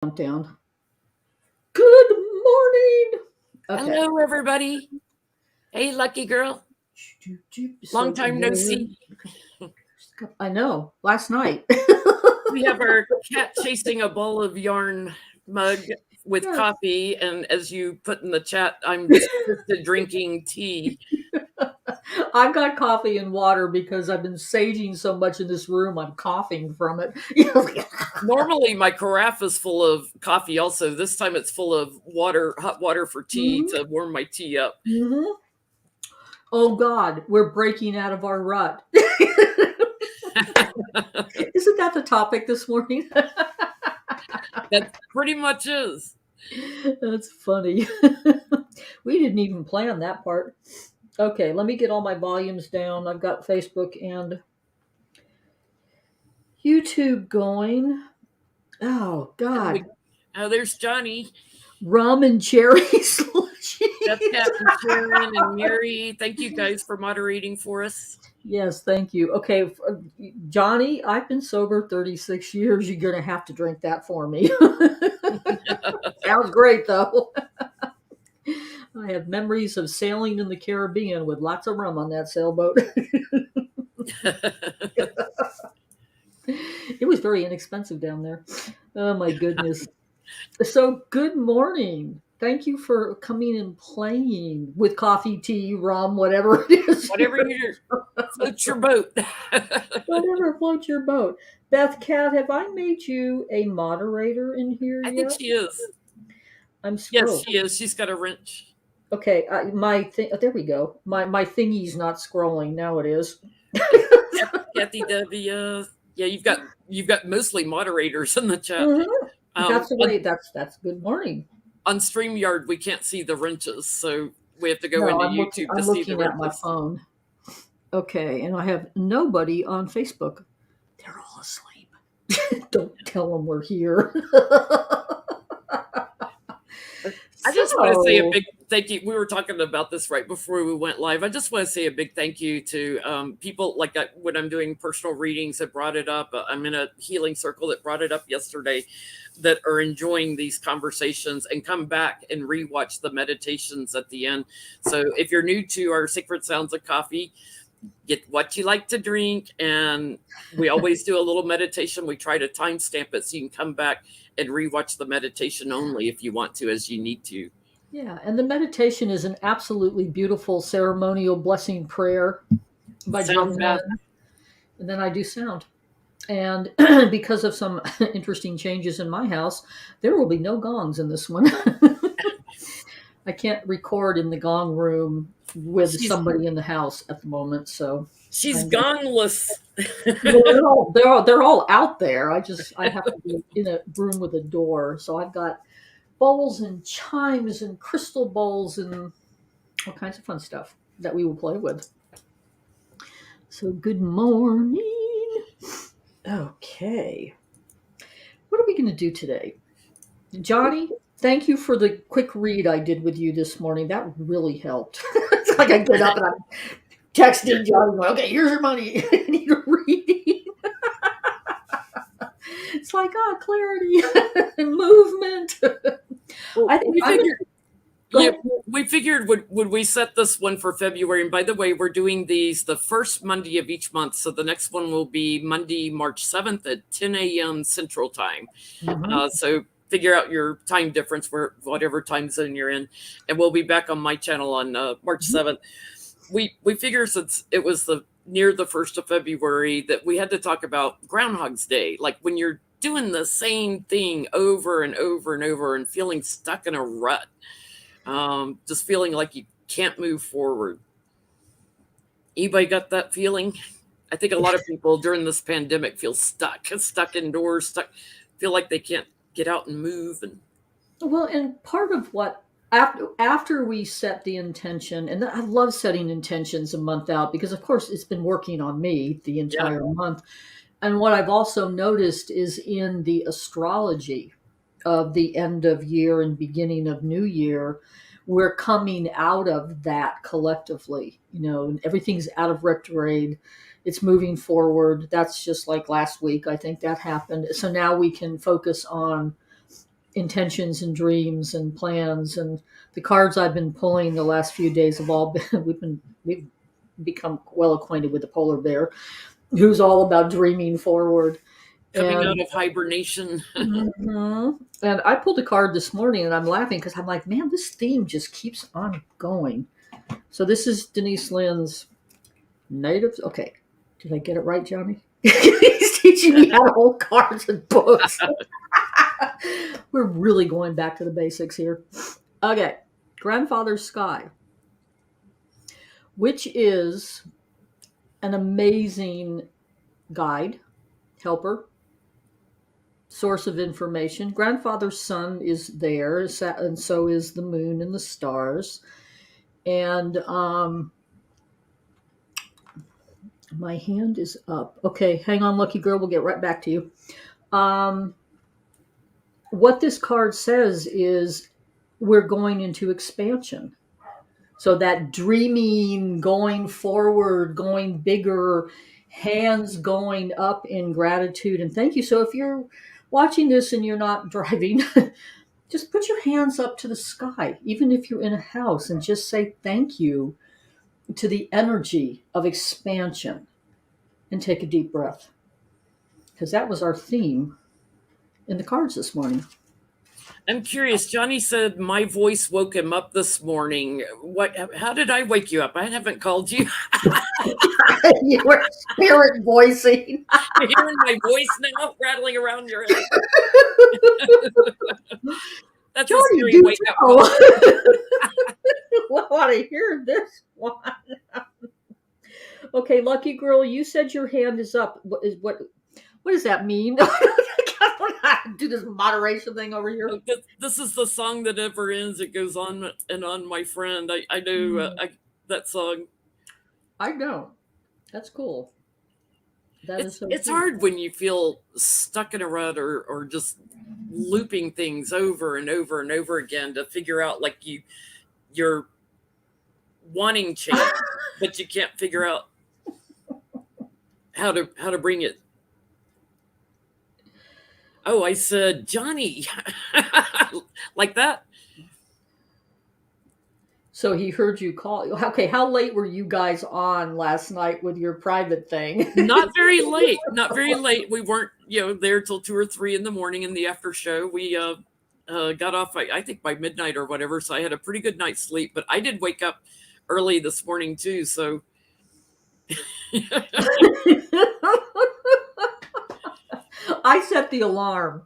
Countdown. Good morning. Okay. Hello, everybody. Hey, lucky girl. Long time no see. I know. Last night. We have our cat chasing a bowl of yarn mug with Yes. coffee, and as you put in the chat, I'm just drinking tea. I've got coffee and water because I've been saging so much in this room. I'm coughing from it. Normally, my carafe is full of coffee. Also, this time it's full of water, hot water for tea to warm my tea up. Mm-hmm. Oh God, we're breaking out of our rut. Isn't that the topic this morning? That pretty much is. That's funny. We didn't even plan that part. Okay, let me get all my volumes down. I've got Facebook and YouTube going. Oh God. There's Johnny. Rum and cherry slushy. That's Kat and Sharon and Mary. Thank you guys for moderating for us. Yes, thank you. Okay, Johnny, I've been sober 36 years. You're going to have to drink that for me. Sounds great, though. I have memories of sailing in the Caribbean with lots of rum on that sailboat. It was very inexpensive down there. Oh, my goodness. So, good morning. Thank you for coming and playing with coffee, tea, rum, whatever it is. Whatever you floats your boat. Whatever floats your boat. Beth Cat, have I made you a moderator in here I yet? think she is. I'm scrolling. Yes, she is. She's got a wrench. Okay, there we go. My thingy's not scrolling. Now it is. Kathy W. Yeah, you've got mostly moderators in the chat. Mm-hmm. That's the way. That's good morning. On StreamYard, we can't see the wrenches, so we have to go into YouTube to see the wrenches. I'm looking at my phone. Okay, and I have nobody on Facebook. They're all asleep. Don't tell them we're here. I just want to say a big thank you. We were talking about this right before we went live. I just want to say a big thank you to people like when I'm doing personal readings that brought it up. I'm in a healing circle that brought it up yesterday, that are enjoying these conversations and come back and rewatch the meditations at the end. So if you're new to our Sacred Sounds of Coffee, get what you like to drink, and we always do a little meditation. We try to timestamp it so you can come back and rewatch the meditation only if you want to, as you need to. Yeah, and the meditation is an absolutely beautiful ceremonial blessing prayer by Jenn Lynn, and then I do sound. And because of some interesting changes in my house, there will be no gongs in this one. I can't record in the gong room with somebody in the house at the moment, so she's gongless. They're all out there. I have to be in a room with a door, so I've got bowls and chimes and crystal bowls and all kinds of fun stuff that we will play with. So good morning. Okay. What are we going to do today? Johnny, thank you for the quick read I did with you this morning. That really helped. It's like I get up and I'm texting Johnny, okay, here's your money. I need a reading. It's like, clarity and movement. I think we figured would we set this one for February? And by the way, we're doing these the first Monday of each month. So the next one will be Monday, March 7th at 10 a.m. Central Time. Mm-hmm. So figure out your time difference for whatever time zone you're in. And we'll be back on my channel on March 7th. We figure since it was near the 1st of February that we had to talk about Groundhog's Day. Like when you're doing the same thing over and over and over and feeling stuck in a rut. Just feeling like you can't move forward. Anybody got that feeling? I think a lot of people during this pandemic feel stuck indoors, feel like they can't get out and move. And part of what, after we set the intention, and I love setting intentions a month out because, of course, it's been working on me the entire month. And what I've also noticed is in the astrology of the end of year and beginning of new year, we're coming out of that collectively. Everything's out of retrograde. It's moving forward. That's just like last week. I think that happened. So now we can focus on intentions and dreams and plans. And the cards I've been pulling the last few days have all been we've become well acquainted with the polar bear, who's all about dreaming forward. Coming And out of hibernation. mhm. And I pulled a card this morning, and I'm laughing because I'm like, man, this theme just keeps on going. So this is Denise Lynn's Native. Okay, did I get it right, Johnny? He's teaching me how to hold cards and books. We're really going back to the basics here. Okay, Grandfather's Sky, which is an amazing guide, helper, source of information. Grandfather's sun is there, and so is the moon and the stars. And my hand is up. Okay, hang on, lucky girl. We'll get right back to you. What this card says is we're going into expansion. So that dreaming, going forward, going bigger, hands going up in gratitude and thank you. So if you're watching this and you're not driving, just put your hands up to the sky, even if you're in a house, and just say thank you to the energy of expansion, and take a deep breath. Because that was our theme in the cards this morning. I'm curious. Johnny said my voice woke him up this morning. How did I wake you up? I haven't called you. You were spirit voicing. You're hearing my voice now rattling around your head. That's Jodi, a scary wake up call. I want to hear this one. Okay, lucky girl, you said your hand is up. What does that mean? I don't know how to do this moderation thing over here. This is the song that never ends. It goes on and on, my friend. I know that song. I know. That's cool. It's hard when you feel stuck in a rut or just looping things over and over and over again to figure out, like, you're wanting change, but you can't figure out how to bring it. Oh, I said Johnny. Like that. So he heard you call. Okay, how late were you guys on last night with your private thing? Not very late. Not very late. We weren't, there till 2 or 3 in the morning in the after show. We got off, I think, by midnight or whatever. So I had a pretty good night's sleep. But I did wake up early this morning too. So. I set the alarm.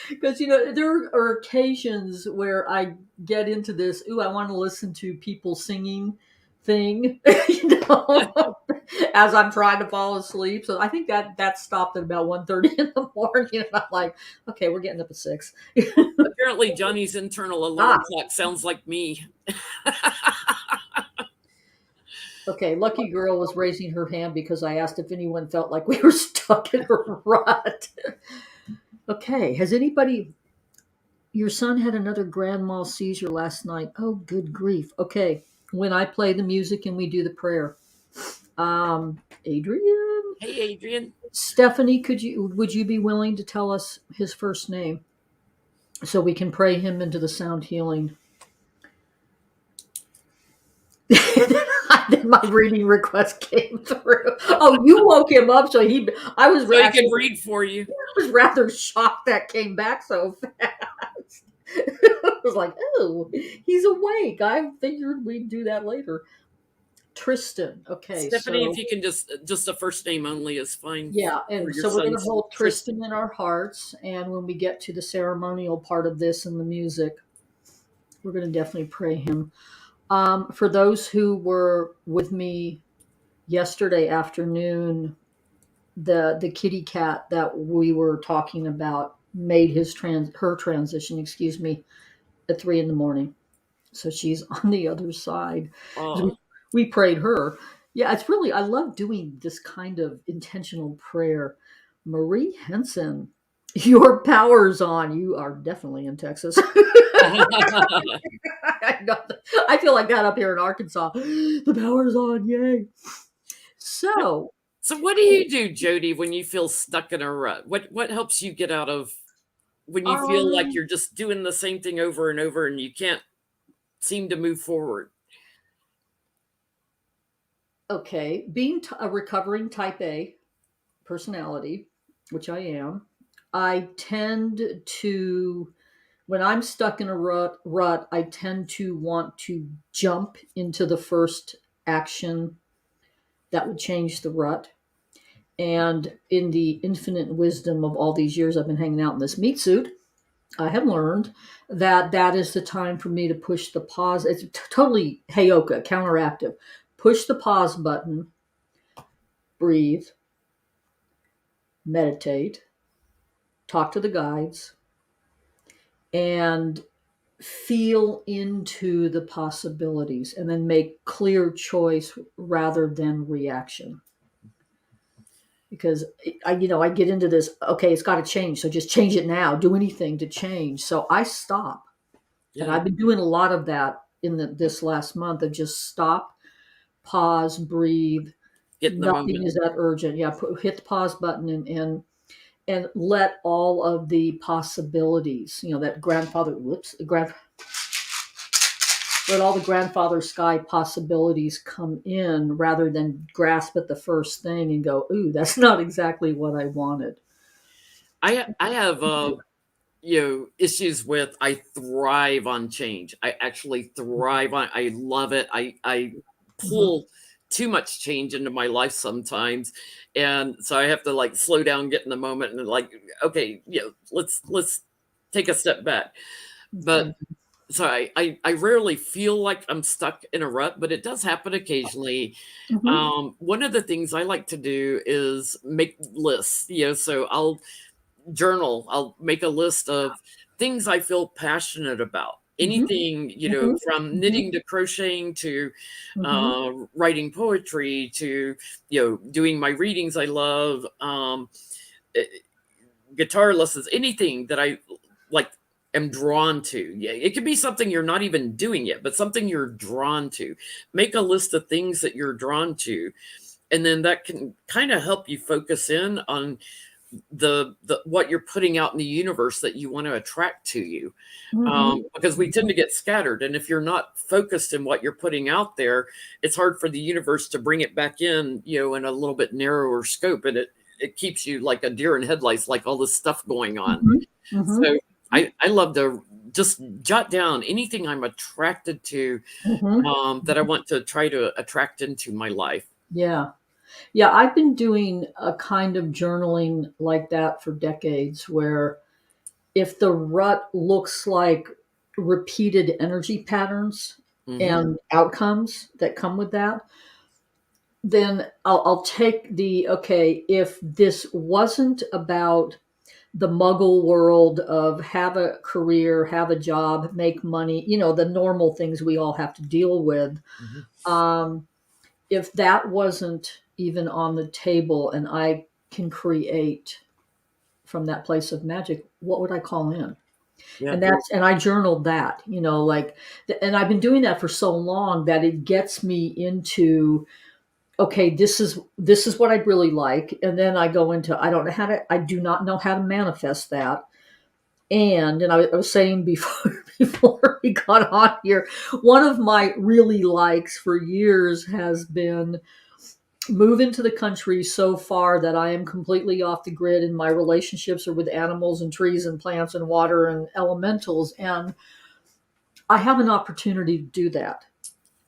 Because, there are occasions where I get into this, I want to listen to people singing thing, as I'm trying to fall asleep. So I think that stopped at about 1:30 in the morning. And I'm like, okay, we're getting up at 6. Apparently Johnny's internal alarm clock sounds like me. Okay, lucky girl was raising her hand because I asked if anyone felt like we were stuck in a rut. Okay, has anybody... Your son had another grand mal seizure last night. Oh, good grief. Okay, when I play the music and we do the prayer. Adrian? Hey, Adrian. Stephanie, would you be willing to tell us his first name so we can pray him into the sound healing? Then my reading request came through. Oh, you woke him up, so he can read for you. I was rather shocked that came back so fast. I was like, oh, he's awake. I figured we'd do that later. Tristan. Okay, Stephanie, if you can just a first name only is fine. Yeah, and so we're going to hold Tristan in our hearts, and when we get to the ceremonial part of this and the music, we're going to definitely pray him. For those who were with me yesterday afternoon, the kitty cat that we were talking about made her transition, at 3 a.m. So she's on the other side. Oh. We prayed her. Yeah, it's really, I love doing this kind of intentional prayer. Marie Henson, your power's on. You are definitely in Texas. I feel like that up here in Arkansas. The power's on, yay. So So what do you do, Jodi, when you feel stuck in a rut? What helps you get out of when you feel like Um, you're just doing the same thing over and over and you can't seem to move forward? okay, being a recovering type A personality, which I am, I tend to, when I'm stuck in a rut, I tend to want to jump into the first action that would change the rut. And in the infinite wisdom of all these years I've been hanging out in this meat suit, I have learned that that is the time for me to push the pause. It's totally Heyoka, counteractive. Push the pause button, breathe, meditate, talk to the guides, and feel into the possibilities and then make clear choice rather than reaction. Because I get into this, okay, it's got to change. So just change it now, do anything to change. So I stop. And Yeah, I've been doing a lot of that in this last month of just stop, pause, breathe. get in the Nothing moment. is that urgent. Yeah, hit the pause button and let all of the possibilities, that grandfather, let all the grandfather sky possibilities come in rather than grasp at the first thing and go, ooh, that's not exactly what I wanted. I have issues with I thrive on change. I actually thrive on I love it. I Hmm. pull too much change into my life sometimes. And so I have to like slow down, get in the moment and like, okay, let's take a step back. But Okay. so I rarely feel like I'm stuck in a rut, but it does happen occasionally. Hmm. One of the things I like to do is make lists, so I'll journal. I'll make a list of things I feel passionate about. Hmm. Anything, Hmm. from Hmm. knitting to crocheting to Hmm. writing poetry to, doing my readings I love, eh, guitar lessons, anything that I like am drawn to. Yeah, it could be something you're not even doing yet, but something you're drawn to. Make a list of things that you're drawn to, and then that can kind of help you focus in on the what you're putting out in the universe that you want to attract to you, Hmm. because we tend to get scattered, and if you're not focused in what you're putting out there, it's hard for the universe to bring it back in, in a little bit narrower scope, and it keeps you like a deer in headlights, like all this stuff going on. Hmm. Hmm. So I love to just jot down anything I'm attracted to, Hmm. that I want to try to attract into my life. Yeah. Yeah, I've been doing a kind of journaling like that for decades where if the rut looks like repeated energy patterns Hmm. and outcomes that come with that, then I'll take okay, if this wasn't about the muggle world of have a career, have a job, make money, the normal things we all have to deal with. Hmm. Um, if that wasn't even on the table and I can create from that place of magic, what would I call in? Yeah. And I journaled that, like, and I've been doing that for so long that it gets me into, okay, this is what I'd really like. And then I go into, I do not know how to manifest that. And I was saying before before we got on here, one of my really likes for years has been move into the country so far that I am completely off the grid and my relationships are with animals and trees and plants and water and elementals. And I have an opportunity to do that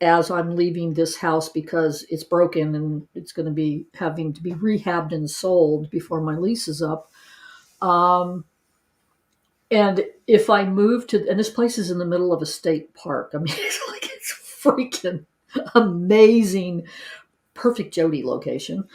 as I'm leaving this house because it's broken and it's going to be having to be rehabbed and sold before my lease is up. Um, and if I move to, and this place is in the middle of a state park. I mean, it's freaking amazing, perfect Jodi location.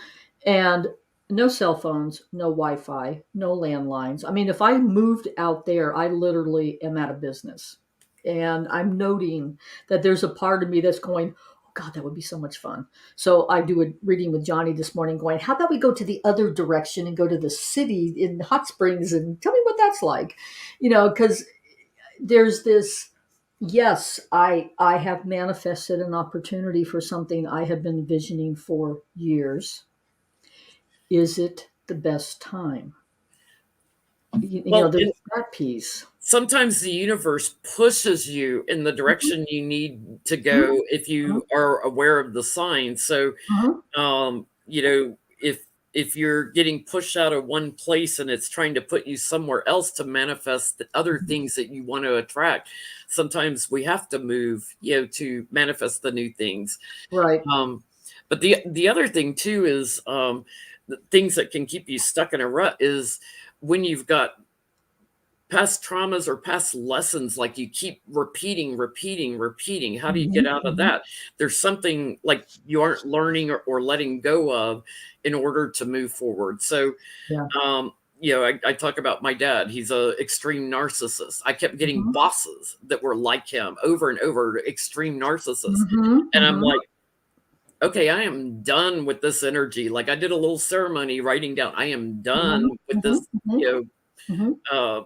And no cell phones, no Wi-Fi, no landlines. I mean, if I moved out there, I literally am out of business. And I'm noting that there's a part of me that's going, oh God, that would be so much fun. So I do a reading with Johnny this morning going, how about we go to the other direction and go to the city in Hot Springs and tell me what that's like? Because there's this, yes, I have manifested an opportunity for something I have been visioning for years, Is it the best time? Well, There's that piece. sometimes the universe pushes you in the Mhm, direction you need to mhm, go if mhm, you are aware of the signs. So, mhm. if you're getting pushed out of one place and it's trying to put you somewhere else to manifest the other Mhm. things that you want to attract, sometimes we have to move, to manifest the new things. Right. Um, but the other thing too is, the things that can keep you stuck in a rut is when you've got past traumas or past lessons, like you keep repeating. How do you get Mhm, out of mhm. that? There's something like you aren't learning or letting go of in order to move forward. So, Yeah. I talk about my dad. He's a extreme narcissist. I kept getting Mhm, bosses that were like him over and over, extreme narcissists. mhm, And I'm mhm, like, okay, I am done with this energy. Like I did a little ceremony writing down, I am done mhm, with mhm, this, mhm, you mhm, uh,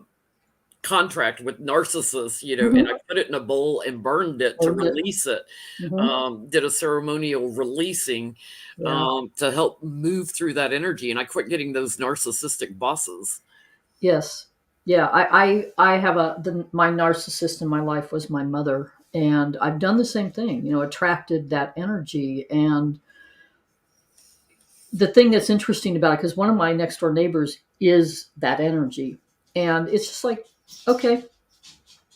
contract with narcissists, and mhm. I put it in a bowl and burned it to Burned it. release it. Mhm. Did a ceremonial releasing, Yeah. to help move through that energy. And I quit getting those narcissistic bosses. Yes. Yeah. I have my narcissist in my life was my mother, and I've done the same thing. Attracted that energy, and the thing that's interesting about it, because one of my next door neighbors is that energy, and it's just like, okay,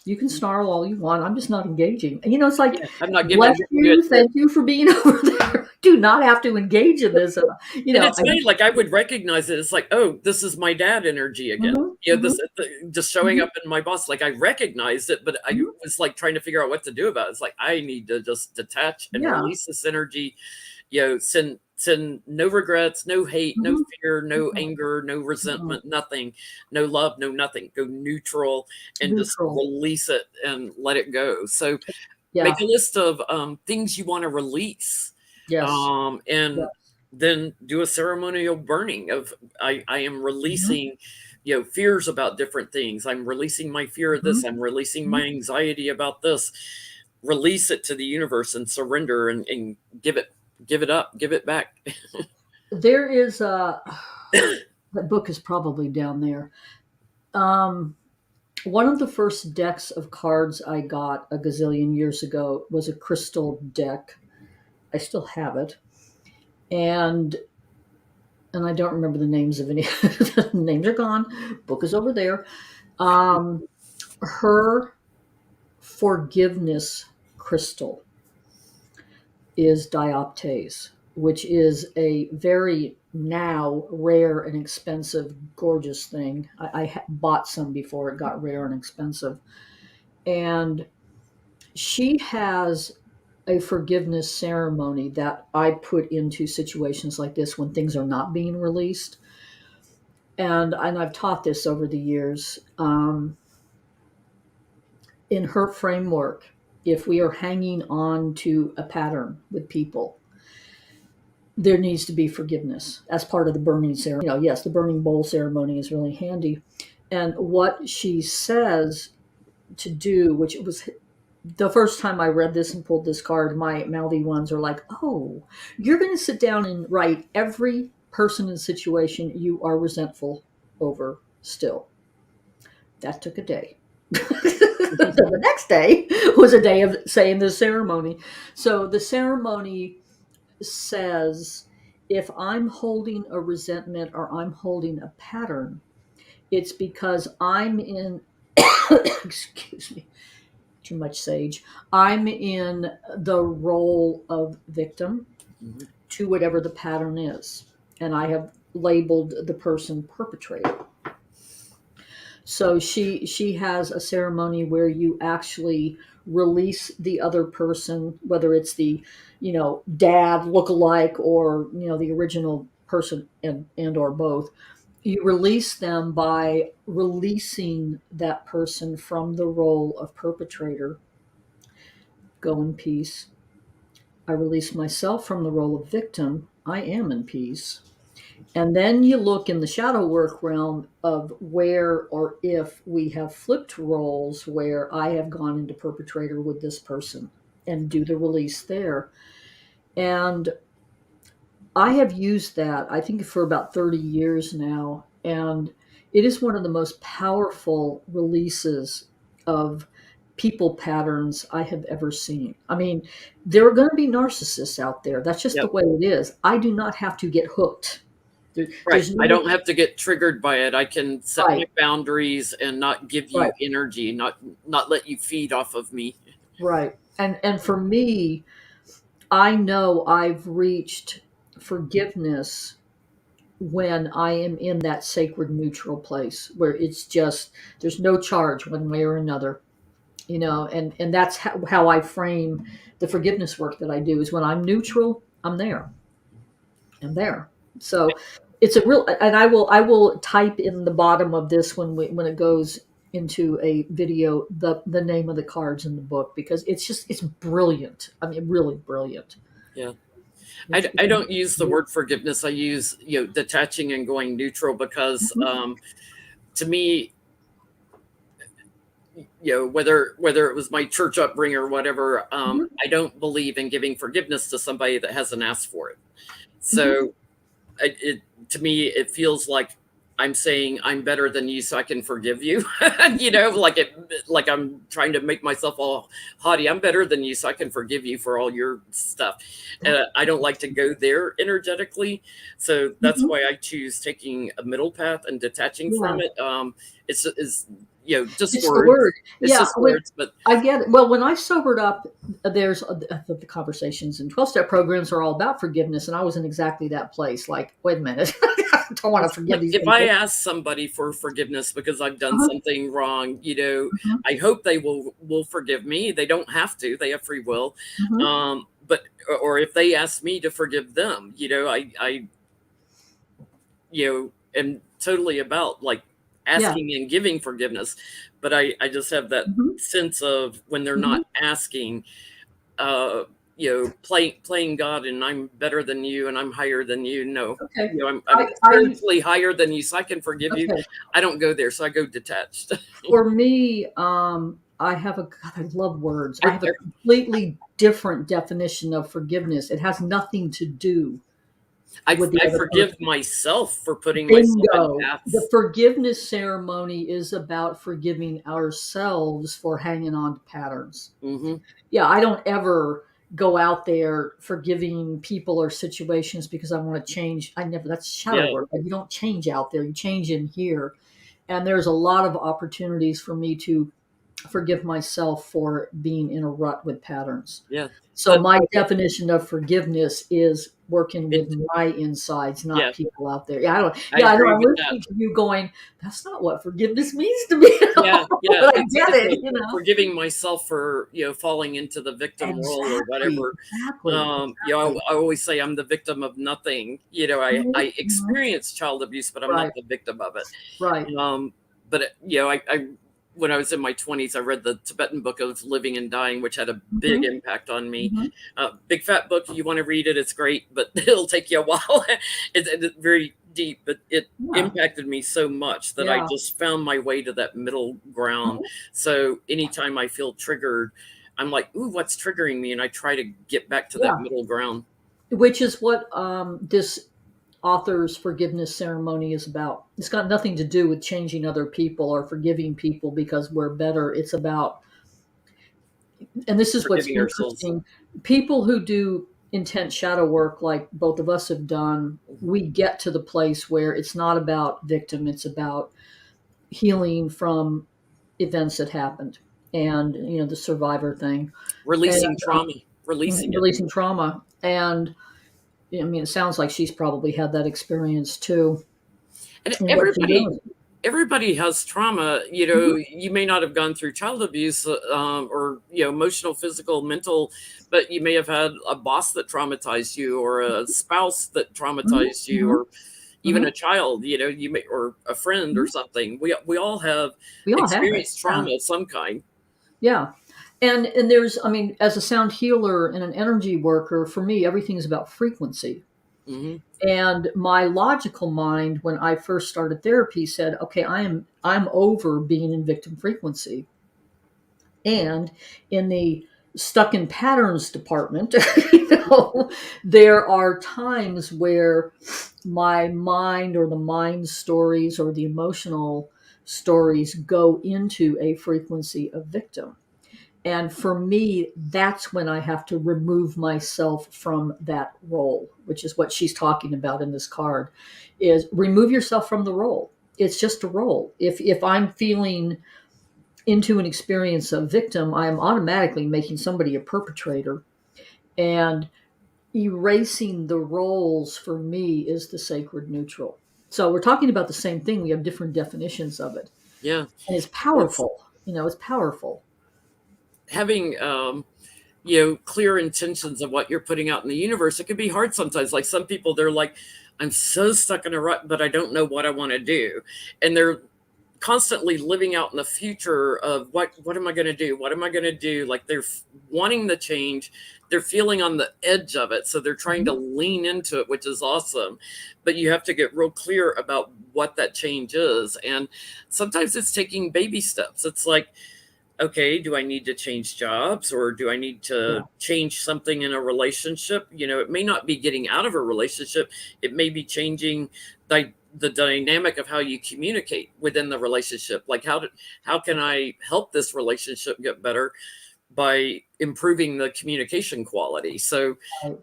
you can snarl all you want. I'm just not engaging. It's like, Yeah, I'm not giving bless you you, thank you for being over there. I do not have to engage in this. And it's I funny, like I would recognize it. It's like, oh, this is my dad energy again. Mhm, This mhm, just showing mhm, up in my boss. Like I recognized it, but I mhm. was like trying to figure out what to do about it. It's like I need to just detach and Yeah. release this energy. Send no regrets, no hate, no Mhm, fear, no mhm, anger, no mhm. resentment, nothing, no love, no nothing. Go neutral and just Neutral. release it and let it go. So make Yeah. a list of things you want to release, Yes. and Yes. then do a ceremonial burning of I am Mhm, releasing fears about different things. I'm releasing my fear of this. mhm, I'm releasing my mhm. anxiety about this. Release it to the universe and surrender and give it up, give it back. There is a that book is probably down there. Um, One of the first decks of cards I got a gazillion years ago was a crystal deck. I still have it, and I don't remember the names of any. The names are gone. Book is over there. Um, her forgiveness crystal is dioptase, which is a very now rare and expensive, gorgeous thing. I bought some before it got rare and expensive. And she has a forgiveness ceremony that I put into situations like this when things are not being released. And I've taught this over the years. In her framework, if we are hanging on to a pattern with people, there needs to be forgiveness as part of the burning ceremony. Yes, the burning bowl ceremony is really handy. And what she says to do, which it was the first time I read this and pulled this card, my mouthy ones are like, oh, you're going to sit down and write every person and situation you are resentful over still. That took a day. The next day was a day of saying the ceremony. So the ceremony says, if I'm holding a resentment or I'm holding a pattern, it's because I'm in, excuse me, too much sage. I'm in the role of victim Mhm. to whatever the pattern is. And I have labeled the person perpetrator. So she has a ceremony where you actually release the other person, whether it's the dad lookalike or the original person and or both. You release them by releasing that person from the role of perpetrator. Go in peace. I release myself from the role of victim. I am in peace. And then you look in the shadow work realm of where or if we have flipped roles where I have gone into perpetrator with this person and do the release there. And I have used that, I think, for about 30 years now, and it is one of the most powerful releases of people patterns I have ever seen. I mean, there are going to be narcissists out there. That's just the Yep. way it is. I do not have to get hooked. Right. There's I no don't have to get triggered by it. I can set my right, boundaries and not give right, you energy, not let you feed off of me. right. And for me, I know I've reached forgiveness when I am in that sacred neutral place where it's just there's no charge one way or another, and that's how I frame the forgiveness work that I do is when I'm neutral, I'm there. So it's a real, and I will type in the bottom of this when it goes into a video the name of the cards in the book because it's brilliant. I mean, really brilliant. Yeah. It's I don't use the word forgiveness. I use, detaching and going neutral because Mhm, to me, whether it was my church upbringing or whatever, mhm, I don't believe in giving forgiveness to somebody that hasn't asked for it. mhm. So it to me it feels like I'm saying I'm better than you, so I can forgive you. Like I'm trying to make myself all haughty. I'm better than you, so I can forgive you for all your stuff. I don't like to go there energetically, so that's Mhm. why I choose taking a middle path and detaching from Yeah, it. It's is just it's the words. word. It's Yeah, just words, but I get it. Well, when I sobered up, there's the conversations and 12-step programs are all about forgiveness, and I was in exactly that place. Like, wait a minute, I don't want to forgive like these if I people. ask somebody for forgiveness because I've done Uh-huh, something wrong, uh-huh, I hope they will forgive me. They don't have to. They have free will. uh-huh. But or if they ask me to forgive them, I am totally about like Yeah. asking and giving forgiveness. But I just have that Hmm. sense of when they're Hmm. not asking, playing God and I'm better than you and I'm higher than you. No, Okay. I'm I spiritually higher than you, so I can forgive you. okay. I don't go there, so I go detached. For me, I have a God, I love words. I I, have a completely different definition of forgiveness. It has nothing to do with the I other forgive person. myself for putting myself in Bingo. The paths. forgiveness ceremony is about forgiving ourselves for hanging on to patterns. Hmm. Yeah, I don't ever go out there forgiving people or situations because I want to change. I never, that's shadow Yeah, work. You don't change out there, you change in here. And there's a lot of opportunities for me to forgive myself for being in a rut with patterns. yeah. So The my definition of forgiveness is working with it, my insides, not yeah, people out there. Yeah, I don't. I Yeah, I know. agree I'm with that. listening to you going. That's not what forgiveness means to me, Yeah, yeah. but I get It's it. forgiving myself for falling into the victim role or Exactly, whatever. exactly, exactly. I always say I'm the victim of nothing. Mhm, I mhm. experienced child abuse, but I'm not Right, the victim of it. right. But I when I was in my 20s, I read the Tibetan book of Living and Dying, which had a big Mhm, impact on me. mhm. Big fat book. You want to read it? It's great, but it'll take you a while. It's very deep, but it Yeah, impacted me so much that I yeah. just found my way to that middle ground. Mhm. So anytime I feel triggered, I'm like, "Ooh, what's triggering me?" And I try to get back to that Yeah, middle ground. which is what this author's forgiveness ceremony is about. It's got nothing to do with changing other people or forgiving people because we're better. It's about, and this is what's Forgiving ourselves. interesting, people who do intense shadow work like both of us have done, Mhm. we get to the place where it's not about victim, it's about healing from events that happened and the survivor thing and Releasing trauma, releasing it. releasing trauma. And I mean, it sounds like she's probably had that experience too. And And what she knows. everybody has trauma. Mhm, You may not have gone through child abuse, or emotional, physical, mental, but you may have had a boss that traumatized you or a spouse that mhm, traumatized you mhm, or even mhm, a child, you may, or a friend or mhm. something. We all have We all have it. experienced Yeah. trauma of some kind. Yeah. And there's, I mean, as a sound healer and an energy worker, for me, everything is about frequency. Hmm. And my logical mind, when I first started therapy, said, okay, I'm over being in victim frequency. And in the stuck in patterns department, you know, there are times where my mind or the mind stories or the emotional stories go into a frequency of victim. And for me, that's when I have to remove myself from that role, which is what she's talking about in this card, is remove yourself from the role. It's just a role. If I'm feeling into an experience of victim, I am automatically making somebody a perpetrator. And erasing the roles for me is the sacred neutral. So we're talking about the same thing. We have different definitions of it. Yeah. And it's powerful. You know, it's powerful. Having clear intentions of what you're putting out in the universe, it can be hard sometimes. Like some people, they're like, I'm so stuck in a rut, but I don't know what I want to do. And they're constantly living out in the future of what am I going to do? What am I going to do? Like they're wanting the change. They're feeling on the edge of it. So they're trying to lean into it, which is awesome. But you have to get real clear about what that change is. And sometimes it's taking baby steps. It's like, okay, do I need to change jobs, or do I need to change something in a relationship? You know, it may not be getting out of a relationship. It may be changing the dynamic of how you communicate within the relationship. Like how can I help this relationship get better by improving the communication quality? So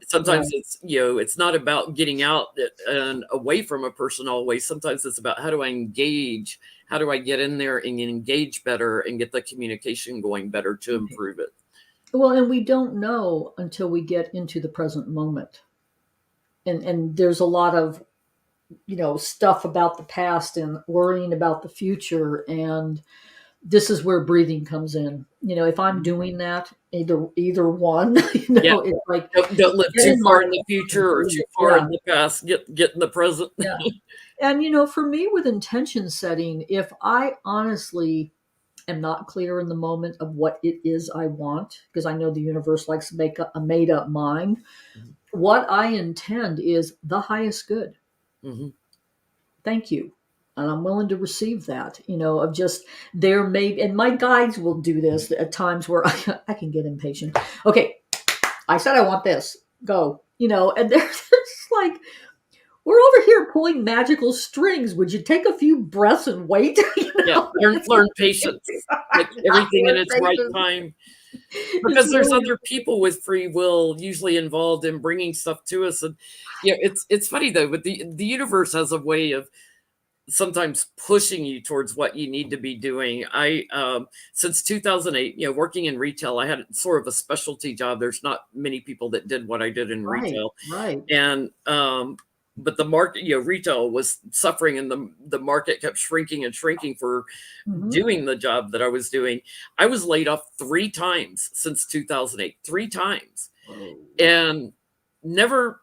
sometimes it's, it's not about getting out and away from a person always. Sometimes it's about how do I engage? How do I get in there and engage better and get the communication going better to improve it? Well, and we don't know until we get into the present moment. And there's a lot of, stuff about the past and worrying about the future. And this is where breathing comes in. If I'm doing that, either one, it's like don't live too far in the future or too far in the past. Get in the present. Yeah. And for me with intention setting, if I honestly am not clear in the moment of what it is I want, because I know the universe likes to make a made up mind, what I intend is the highest good. Thank you. And I'm willing to receive that, of just there may, and my guides will do this at times where I can get impatient. Okay, I said I want this. Go, and they're just like, we're over here pulling magical strings. Would you take a few breaths and wait? Yeah, learn patience. Like everything in its right time. Because there's other people with free will usually involved in bringing stuff to us. And it's funny though, but the universe has a way of sometimes pushing you towards what you need to be doing. Since 2008, working in retail, I had sort of a specialty job. There's not many people that did what I did in retail. Right. And, but the market, retail was suffering, and the market kept shrinking and shrinking for doing the job that I was doing. I was laid off 3 times since 2008, 3 times. And never,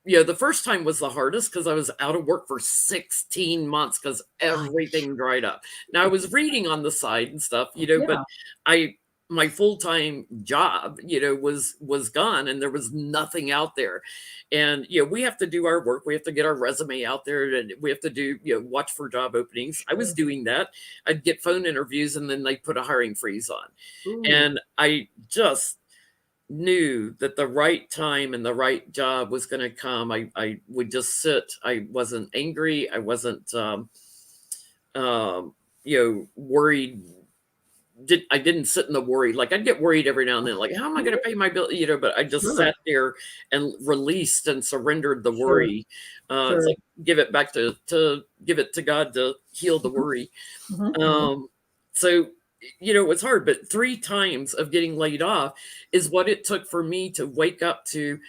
the first time was the hardest because I was out of work for 16 months because everything dried up. Now I was reading on the side and stuff, but my full-time job, was gone, and there was nothing out there. And, we have to do our work. We have to get our resume out there, and we have to do, watch for job openings. I was doing that. I'd get phone interviews, and then they put a hiring freeze on. And I just knew that the right time and the right job was going to come. I would just sit. I wasn't angry. I wasn't, worried. I didn't sit in the worry. Like I'd get worried every now and then, like, how am I going to pay my bill? But I just sat there and released and surrendered the worry. It's like, give it back to give it to God to heal the worry. So, it's hard, but 3 times of getting laid off is what it took for me to wake up to,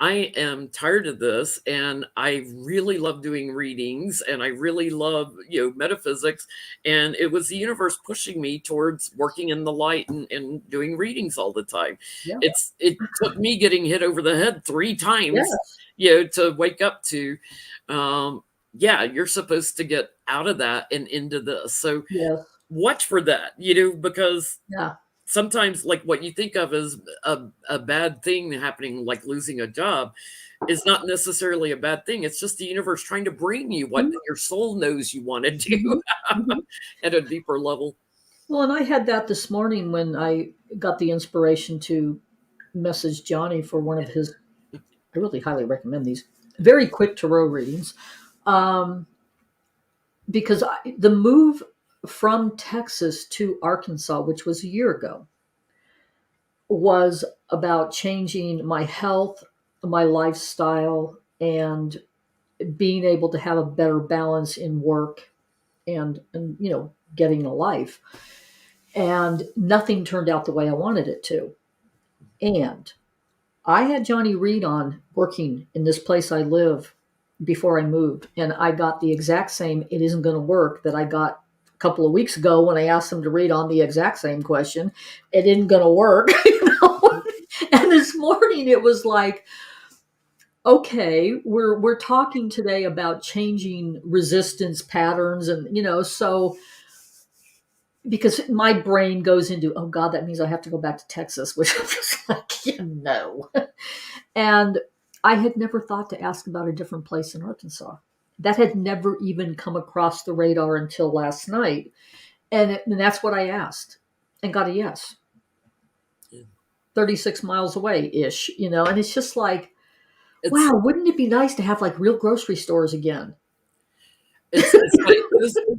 I am tired of this, and I really love doing readings, and I really love, metaphysics. And it was the universe pushing me towards working in the light and doing readings all the time. It took me getting hit over the head 3 times, to wake up to, you're supposed to get out of that and into this. So watch for that, because sometimes like what you think of as a bad thing happening, like losing a job, is not necessarily a bad thing. It's just the universe trying to bring you what your soul knows you want to do at a deeper level. Well, and I had that this morning when I got the inspiration to message Johnny for one of his, I really highly recommend these, very quick tarot readings. Um, because the move from Texas to Arkansas, which was a year ago, was about changing my health, my lifestyle, and being able to have a better balance in work and getting a life. And nothing turned out the way I wanted it to. And I had Johnny read on working in this place I live before I moved, and I got the exact same "it isn't going to work" that I got a couple of weeks ago when I asked him to read on the exact same question. It isn't going to work, And this morning it was like, okay, we're talking today about changing resistance patterns, and so because my brain goes into, oh God, that means I have to go back to Texas, which I'm just like. And I had never thought to ask about a different place in Arkansas. That had never even come across the radar until last night. And that's what I asked and got a yes. Yeah. 36 miles away ish, and it's just like, wow, wouldn't it be nice to have like real grocery stores again? It's like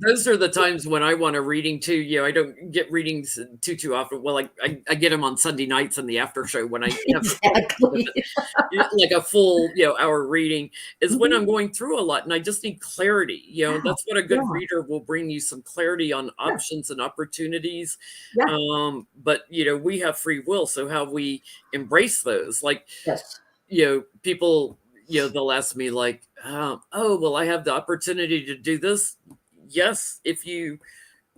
those are the times when I want a reading too. I don't get readings too often. Well, I get them on Sunday nights in the after show when I have Exactly. like a full hour reading is when Mhm. I'm going through a lot and I just need clarity. Yeah. That's what a good Yeah. reader will bring you, some clarity on Yeah. options and opportunities. Yeah. But we have free will, so how we embrace those, like Yes. people, they'll ask me like, oh, well, I have the opportunity to do this. Yes, if you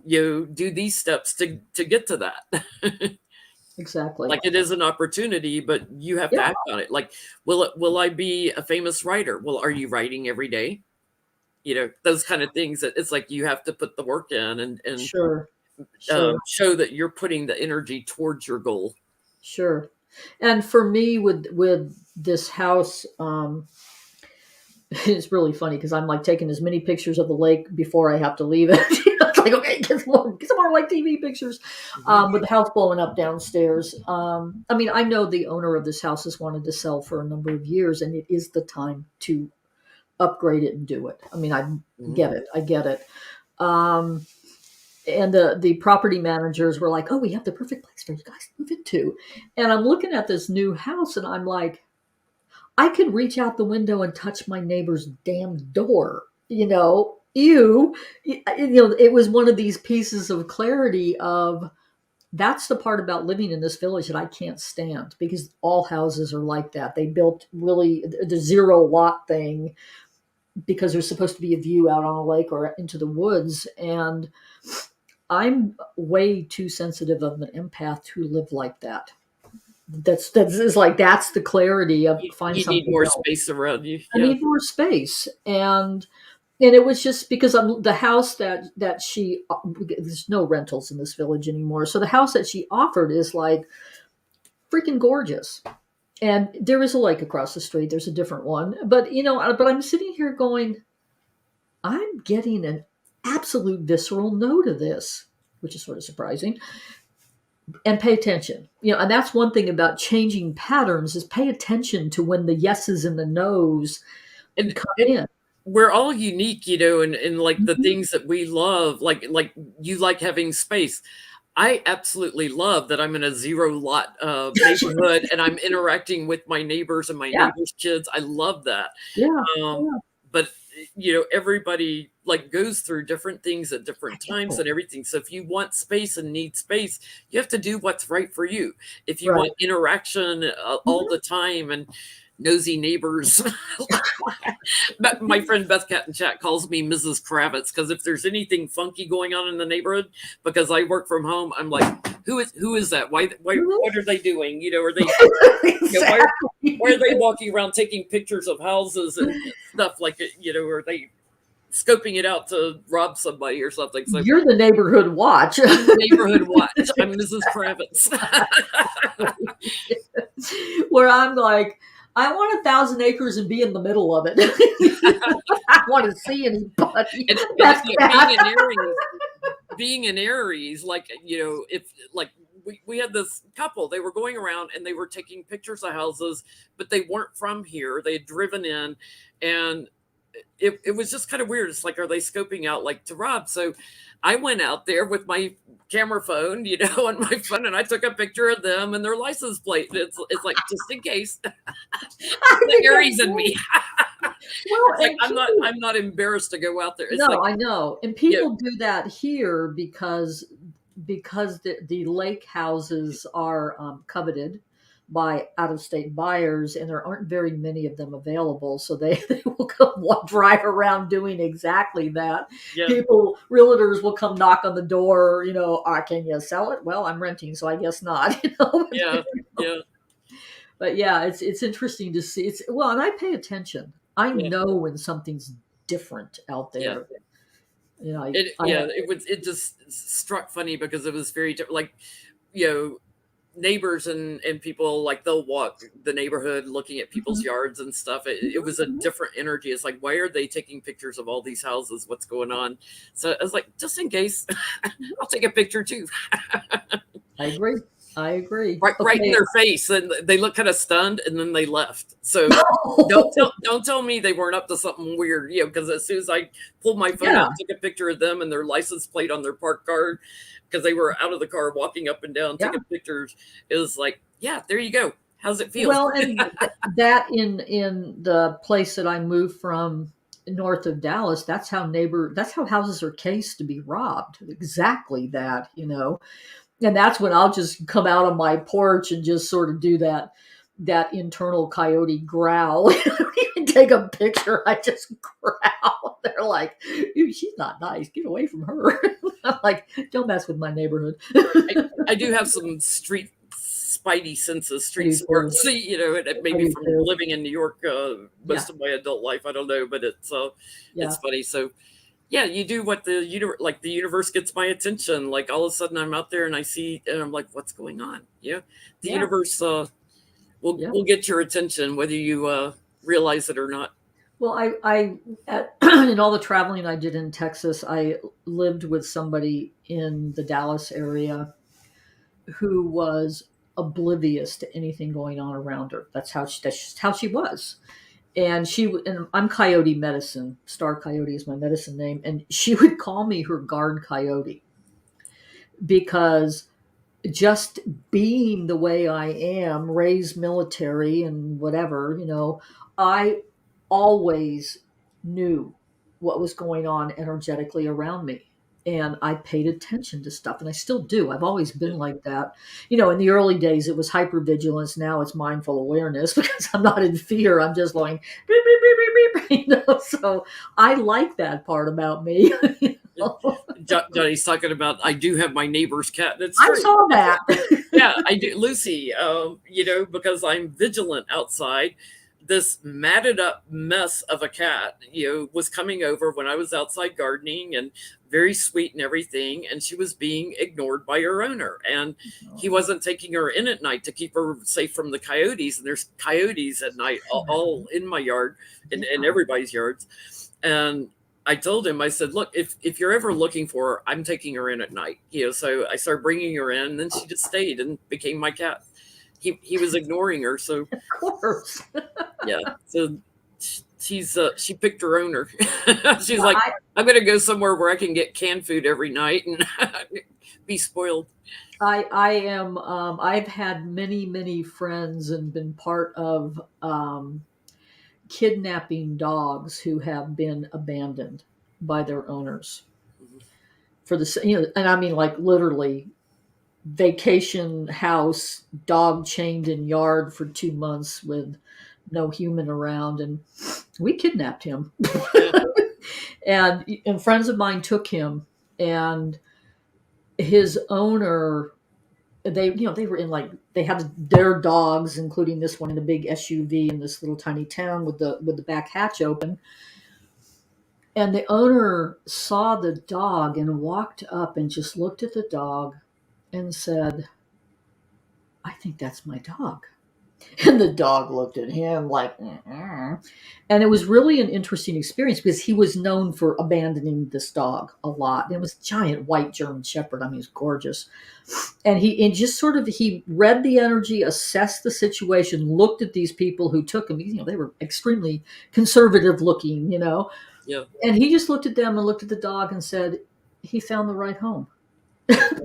do these steps to get to that. Exactly. Like, it is an opportunity, but you have to Yeah. act on it. Like, will I be a famous writer? Well, are you writing every day? Those kind of things, that it's like you have to put the work in and Sure. Sure. show that you're putting the energy towards your goal. Sure. And for me with this house, it's really funny because I'm like taking as many pictures of the lake before I have to leave it. It's like, okay, get some more like TV pictures. With the house blowing up downstairs. I mean, I know the owner of this house has wanted to sell for a number of years, and it is the time to upgrade it and do it. I mean, I get it. I get it. And the property managers were like, "Oh, we have the perfect place for you guys to move into." And I'm looking at this new house, and I'm like, I could reach out the window and touch my neighbor's damn door. Ew. It was one of these pieces of clarity of, that's the part about living in this village that I can't stand, because all houses are like that. They built really the zero lot thing because there's supposed to be a view out on a lake or into the woods. And I'm way too sensitive of an empath to live like that. That's the clarity of find You need something more else. space around you. I need more space. And it was just because the house that she, there's no rentals in this village anymore. So the house that she offered is like freaking gorgeous. And there is a lake across the street. There's a different one. But I'm sitting here going, I'm getting an absolute visceral no to this, which is sort of surprising. And pay attention. And that's one thing about changing patterns, is pay attention to when the yeses and the nos And come in. we're all unique, and like the Mhm. things that we love, like you like having space. I absolutely love that I'm in a zero lot neighborhood and I'm interacting with my neighbors and my Yeah. neighbors' kids. I love that. Yeah. Um, Yeah. but everybody like goes through different things at different times Oh, and everything. So if you want space and need space, you have to do what's right for you. If you right. want interaction all Mhm. the time and nosy neighbors, my friend Beth Cat in chat calls me Mrs. Kravitz, because if there's anything funky going on in the neighborhood, because I work from home, I'm like, who is that? Why Mhm. what are they doing? Are they Exactly. why are they walking around taking pictures of houses and stuff like it? Are they scoping it out to rob somebody or something? So You're the neighborhood watch. I'm the neighborhood watch. I'm Mrs. Kravitz. Where I'm like, I want 1,000 acres and be in the middle of it. I want to see anybody. and That's being bad. an Aries, being an Aries, like, if like we had this couple, they were going around and they were taking pictures of houses, but they weren't from here. They had driven in, and it was just kind of weird. It's like, are they scoping out like to rob? So I went out there with my camera phone, on my phone, and I took a picture of them and their license plate. It's like, just in case. The Aries in me. Well, It's like, I'm not embarrassed to go out there. It's no, like, I know, and people do that here because the lake houses are coveted by out of state buyers, and there aren't very many of them available. So they will come drive around doing exactly that. yeah, Realtors will come knock on the door. Can you sell it? Well, I'm renting, so I guess not. yeah, yeah, But yeah, it's interesting to see. And I pay attention. I yeah. know when something's different out Yeah. there. It just struck funny because it was very like, neighbors and people, like, they'll walk the neighborhood looking at people's yards and stuff. It was a different energy. It's like, why are they taking pictures of all these houses? What's going on? So I was like, just in case, I'll take a picture too. I agree. Right in their face, and they look kind of stunned, and then they left. So don't tell me they weren't up to something weird, because as soon as I pulled my phone out, took a picture of them and their license plate on their park car, because they were out of the car walking up and down taking pictures. It was like, yeah, there you go. How's it feel? Well, and that in the place that I moved from north of Dallas, that's how houses are cased to be robbed. Exactly that, And that's when I'll just come out on my porch and just sort of do that internal coyote growl. I don't even take a picture. I just growl. They're like, she's not nice. Get away from her. I'm like, don't mess with my neighborhood. I do have some street spidey senses, street smarts, maybe from living in New York most of my adult life. I don't know, but it's funny. So yeah, you do what the universe gets my attention. Like, all of a sudden I'm out there and I see, and I'm like, what's going on? The universe will get your attention whether you realize it or not. Well, in all the traveling I did in Texas, I lived with somebody in the Dallas area who was oblivious to anything going on around her. That's just how she was. And I'm Coyote Medicine. Star Coyote is my medicine name. And she would call me her guard coyote because just being the way I am, raised military and whatever, I always knew what was going on energetically around me. And I paid attention to stuff, and I still do. I've always been like that. In the early days, it was hypervigilance. Now it's mindful awareness because I'm not in fear. I'm just going, beep, beep, beep, beep, beep. So I like that part about me. Johnny's talking about, I do have my neighbor's cat. I saw that. Yeah, I do. Lucy, because I'm vigilant outside. This matted up mess of a cat, was coming over when I was outside gardening, and very sweet and everything. And she was being ignored by her owner, and he wasn't taking her in at night to keep her safe from the coyotes. And there's coyotes at night all in my yard and everybody's yards. And I told him, I said, look, if you're ever looking for her, I'm taking her in at night. So I started bringing her in, and then she just stayed and became my cat. He was ignoring her, so of course. Yeah, so she picked her owner. She's like, I'm going to go somewhere where I can get canned food every night and be spoiled. I am. I've had many friends and been part of kidnapping dogs who have been abandoned by their owners for and I mean, like, literally vacation house, dog chained in yard for 2 months with no human around, and we kidnapped him. and friends of mine took him, and his owner, they were in, like, they had their dogs, including this one, in a big SUV in this little tiny town with the back hatch open. And the owner saw the dog and walked up and just looked at the dog and said, I think that's my dog. And the dog looked at him like, mm-mm. And it was really an interesting experience because he was known for abandoning this dog a lot. It was a giant white German Shepherd. I mean, he's gorgeous. And he just sort of he read the energy, assessed the situation, looked at these people who took him. You know, they were extremely conservative looking, you know. Yeah. And he just looked at them and looked at the dog and said, he found the right home.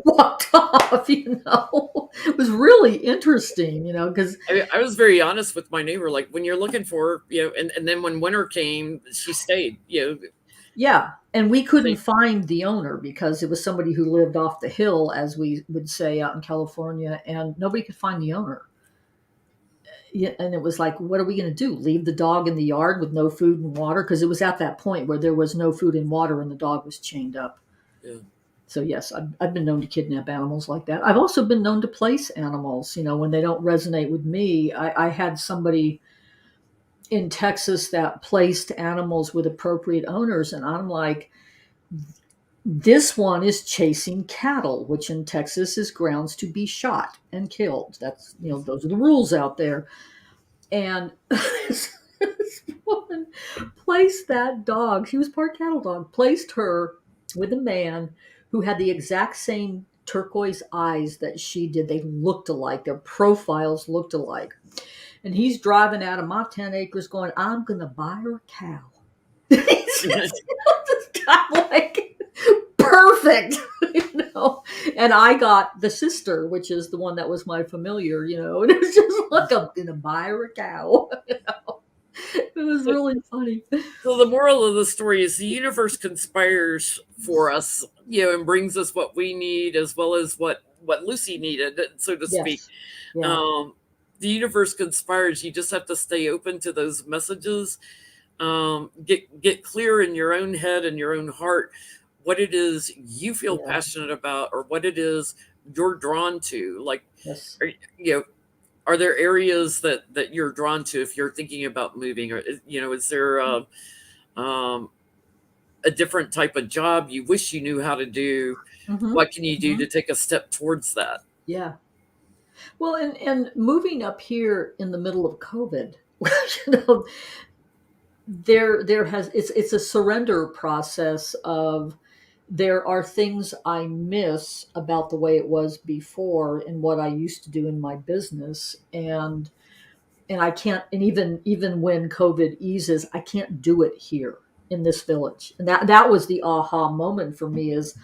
Walked off, you know. It was really interesting, you know, because I was very honest with my neighbor. Like, when you're looking for, you know, and then when winter came, she stayed, you know. yeah, and we couldn't They, find the owner because it was somebody who lived off the hill, as we would say out in California, and nobody could find the owner. Yeah, and it was like, what are we going to do? Leave the dog in the yard with no food and water? Because it was at that point where there was no food and water, and the dog was chained up. yeah. So yes, I've been known to kidnap animals like that. I've also been known to place animals. You know, when they don't resonate with me. I had somebody in Texas that placed animals with appropriate owners, and I'm like, this one is chasing cattle, which in Texas is grounds to be shot and killed. That's, you know, those are the rules out there. And this woman placed that dog. She was part cattle dog. Placed her with a man who had the exact same turquoise eyes that she did. They looked alike. Their profiles looked alike. And he's driving out of my 10 acres going, I'm going to buy her a cow. He's just, like, perfect, you know. And I got the sister, which is the one that was my familiar, you know. And it was just like, I'm going to buy her a cow. You know? It was really funny. So the moral of the story is the universe conspires for us, you know, and brings us what we need as well as what Lucy needed, so to speak. Yes. Yeah. The universe conspires. You just have to stay open to those messages. Get clear in your own head and your own heart what it is you feel passionate about, or what it is you're drawn to. Like, yes. You know, are there areas that you're drawn to if you're thinking about moving, or, you know, is there a different type of job you wish you knew how to do? Mm-hmm. What can you do to take a step towards that? Yeah. Well, and moving up here in the middle of COVID, you know, there has it's a surrender process of, there are things I miss about the way it was before and what I used to do in my business, and I can't, and even when COVID eases, I can't do it here in this village. And that was the aha moment for me, is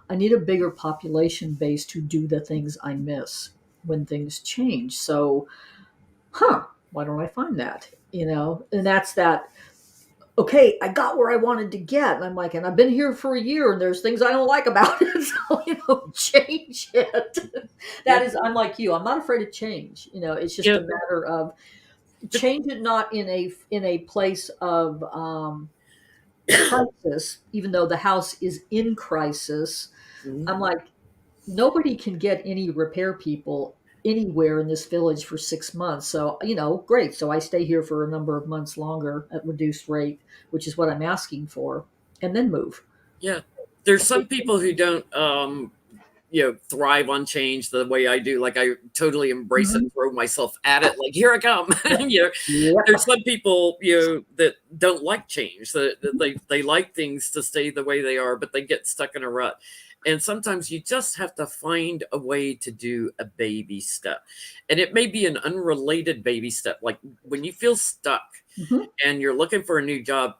I need a bigger population base to do the things I miss when things change. So, why don't I find that? You know, and that's that. Okay, I got where I wanted to get. And I'm like, and I've been here for a year and there's things I don't like about it. So, you know, change it. I'm like you. I'm not afraid of change. You know, it's just a matter of change it, not in a place of crisis, even though the house is in crisis. Mm-hmm. I'm like, nobody can get any repair people anywhere in this village for 6 months. So, you know, great. So I stay here for a number of months longer at reduced rate, which is what I'm asking for, and then move. Yeah. There's some people who don't, you know, thrive on change the way I do. Like, I totally embrace it and throw myself at it. Like, here I come. You know, there's some people, you know, that don't like change. That they like things to stay the way they are, but they get stuck in a rut. And sometimes you just have to find a way to do a baby step. And it may be an unrelated baby step. Like, when you feel stuck and you're looking for a new job,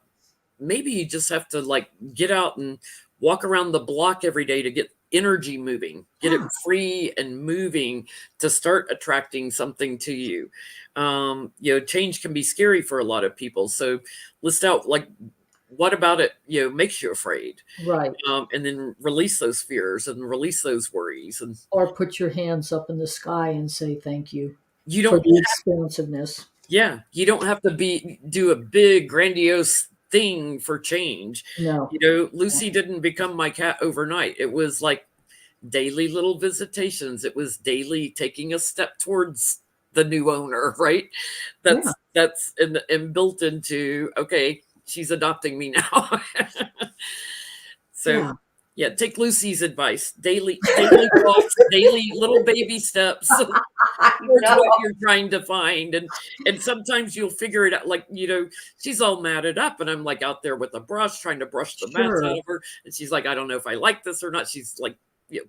maybe you just have to, like, get out and walk around the block every day to get energy moving, get it free and moving to start attracting something to you. You know, change can be scary for a lot of people. So list out, like, what about it, you know, makes you afraid, right? And then release those fears and release those worries, and or put your hands up in the sky and say thank you. You don't for the expansiveness. Yeah, you don't have to do a big grandiose thing for change. No, you know, Lucy didn't become my cat overnight. It was like daily little visitations. It was daily taking a step towards the new owner, right? That's and built into, okay, she's adopting me now. So take Lucy's advice. Daily walks, daily little baby steps. towards what you're trying to find. And sometimes you'll figure it out. Like, she's all matted up and I'm like out there with a brush trying to brush the mats out of her. And she's like, I don't know if I like this or not. She's like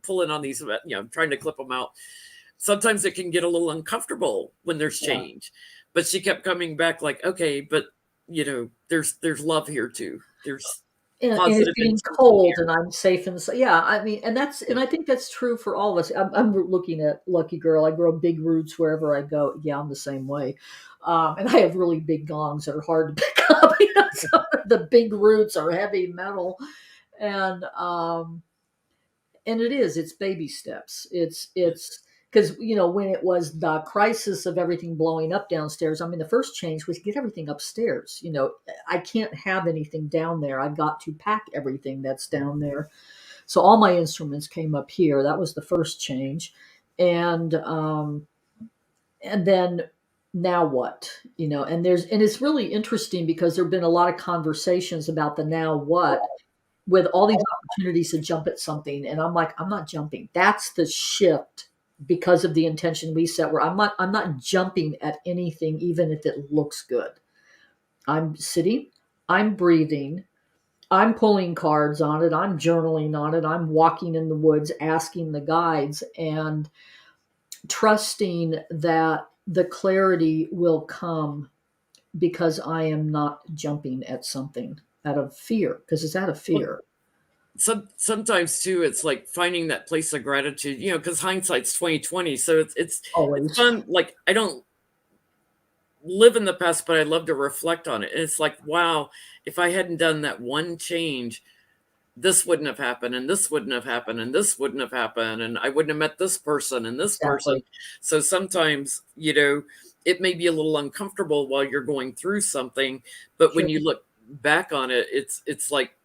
pulling on these, trying to clip them out. Sometimes it can get a little uncomfortable when there's change. But she kept coming back like, okay, but there's love here too. There's and it's getting cold and I'm safe and I mean, and I think that's true for all of us. I'm looking at Lucky Girl. I grow big roots wherever I go. Yeah, I'm the same way. And I have really big gongs that are hard to pick up. So the big roots are heavy metal, and it's baby steps. It's because when it was the crisis of everything blowing up downstairs, I mean, the first change was get everything upstairs. I can't have anything down there. I've got to pack everything that's down there. So all my instruments came up here. That was the first change, and then now what? And it's really interesting because there've been a lot of conversations about the now what, with all these opportunities to jump at something, and I'm like, I'm not jumping. That's the shift. Because of the intention we set, where I'm not jumping at anything, even if it looks good. I'm sitting, I'm breathing, I'm pulling cards on it, I'm journaling on it, I'm walking in the woods, asking the guides, and trusting that the clarity will come because I am not jumping at something out of fear, because it's out of fear. Sometimes too, it's like finding that place of gratitude, because hindsight's 2020. So it's fun. Like, I don't live in the past, but I love to reflect on it. And it's like, wow, if I hadn't done that one change, this wouldn't have happened, and this wouldn't have happened, and this wouldn't have happened, and I wouldn't have met this person and this person. So sometimes, it may be a little uncomfortable while you're going through something, but when you look back on it, it's like,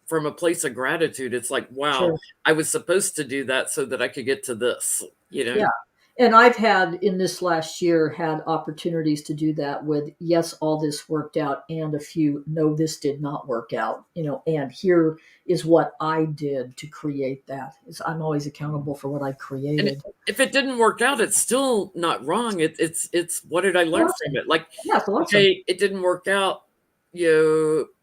from a place of gratitude, it's like, wow, I was supposed to do that so that I could get to this, Yeah. And I've had, in this last year, had opportunities to do that with, yes, all this worked out, and a few, no, this did not work out, and here is what I did to create that. I'm always accountable for what I created. And if it didn't work out, it's still not wrong. It's what did I learn from it? Like, okay, it didn't work out.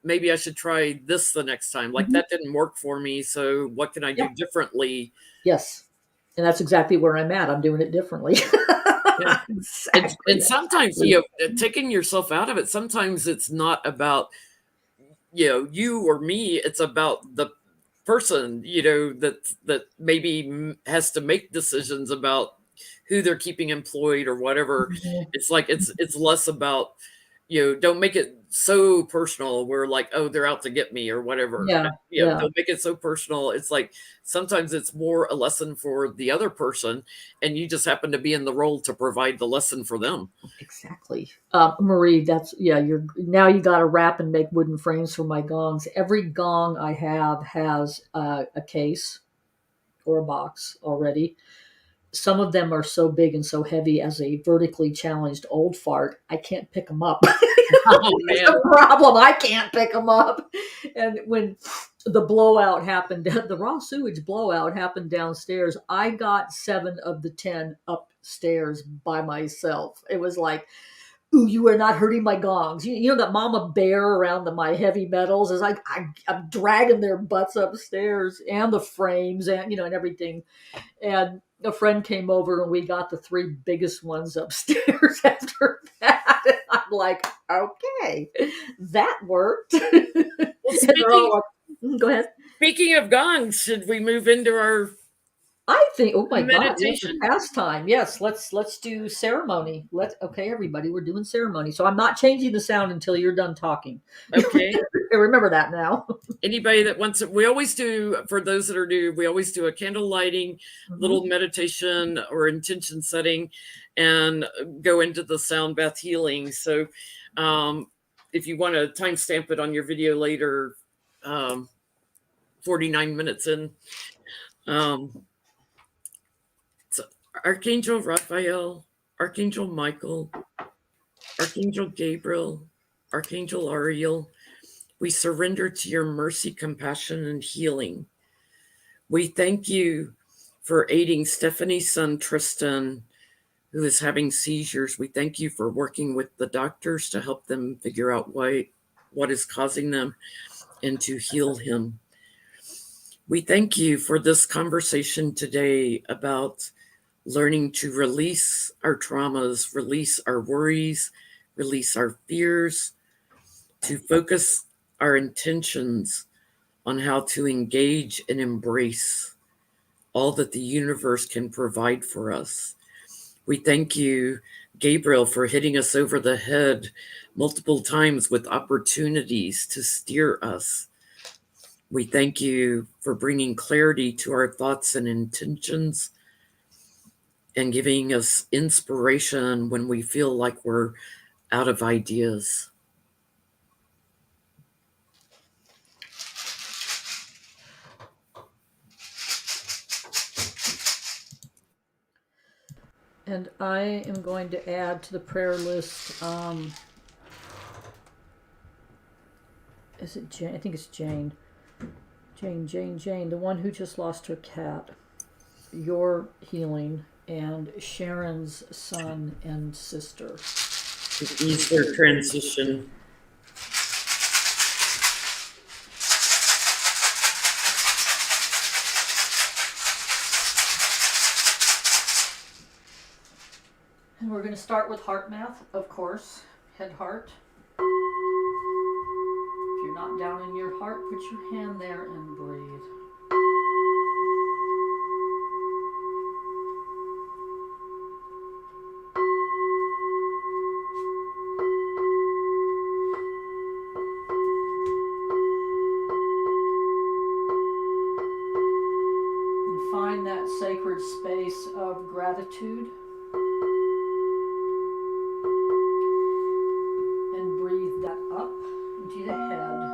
Maybe I should try this the next time. Like, that didn't work for me. So what can I do differently? Yes. And that's exactly where I'm at. I'm doing it differently. Exactly. And sometimes, taking yourself out of it, sometimes it's not about, you or me. It's about the person, that maybe has to make decisions about who they're keeping employed or whatever. It's like, it's less about, don't make it so personal. We're like, oh, they're out to get me or whatever. Don't make it so personal. It's like, sometimes it's more a lesson for the other person, and you just happen to be in the role to provide the lesson for them. Exactly. Marie, you got to wrap and make wooden frames for my gongs. Every gong I have has a case or a box already. Some of them are so big and so heavy, as a vertically challenged old fart, I can't pick them up. Oh, man. It's a problem. I can't pick them up. And when the blowout happened, the raw sewage blowout happened downstairs, I got 7 of the 10 upstairs by myself. It was like, ooh, you are not hurting my gongs. You know that mama bear around my heavy metals is like, I'm dragging their butts upstairs, and the frames, and and everything. And a friend came over and we got the 3 biggest ones upstairs after that. And I'm like, okay, that worked. Well, go ahead. Speaking of gongs, should we move into our I think, oh my meditation? God, pastime. Yes, let's do ceremony. Okay, everybody, we're doing ceremony. So I'm not changing the sound until you're done talking. Okay. Remember that now. Anybody that wants it, we always do, for those that are new, we always do a candle lighting, little meditation or intention setting, and go into the sound bath healing. So if you want to timestamp it on your video later, 49 minutes in. So Archangel Raphael, Archangel Michael, Archangel Gabriel, Archangel Ariel, we surrender to your mercy, compassion, and healing. We thank you for aiding Stephanie's son, Tristan, who is having seizures. We thank you for working with the doctors to help them figure out what is causing them and to heal him. We thank you for this conversation today about learning to release our traumas, release our worries, release our fears, to focus our intentions on how to engage and embrace all that the universe can provide for us. We thank you, Gabriel, for hitting us over the head multiple times with opportunities to steer us. We thank you for bringing clarity to our thoughts and intentions and giving us inspiration when we feel like we're out of ideas. And I am going to add to the prayer list. Is it Jane? I think it's Jane. Jane, the one who just lost her cat. Your healing, and Sharon's son and sister. Ease their transition. And we're going to start with heart math, of course. Head heart. If you're not down in your heart, put your hand there and breathe. And find that sacred space of gratitude. And breathe that up into the head.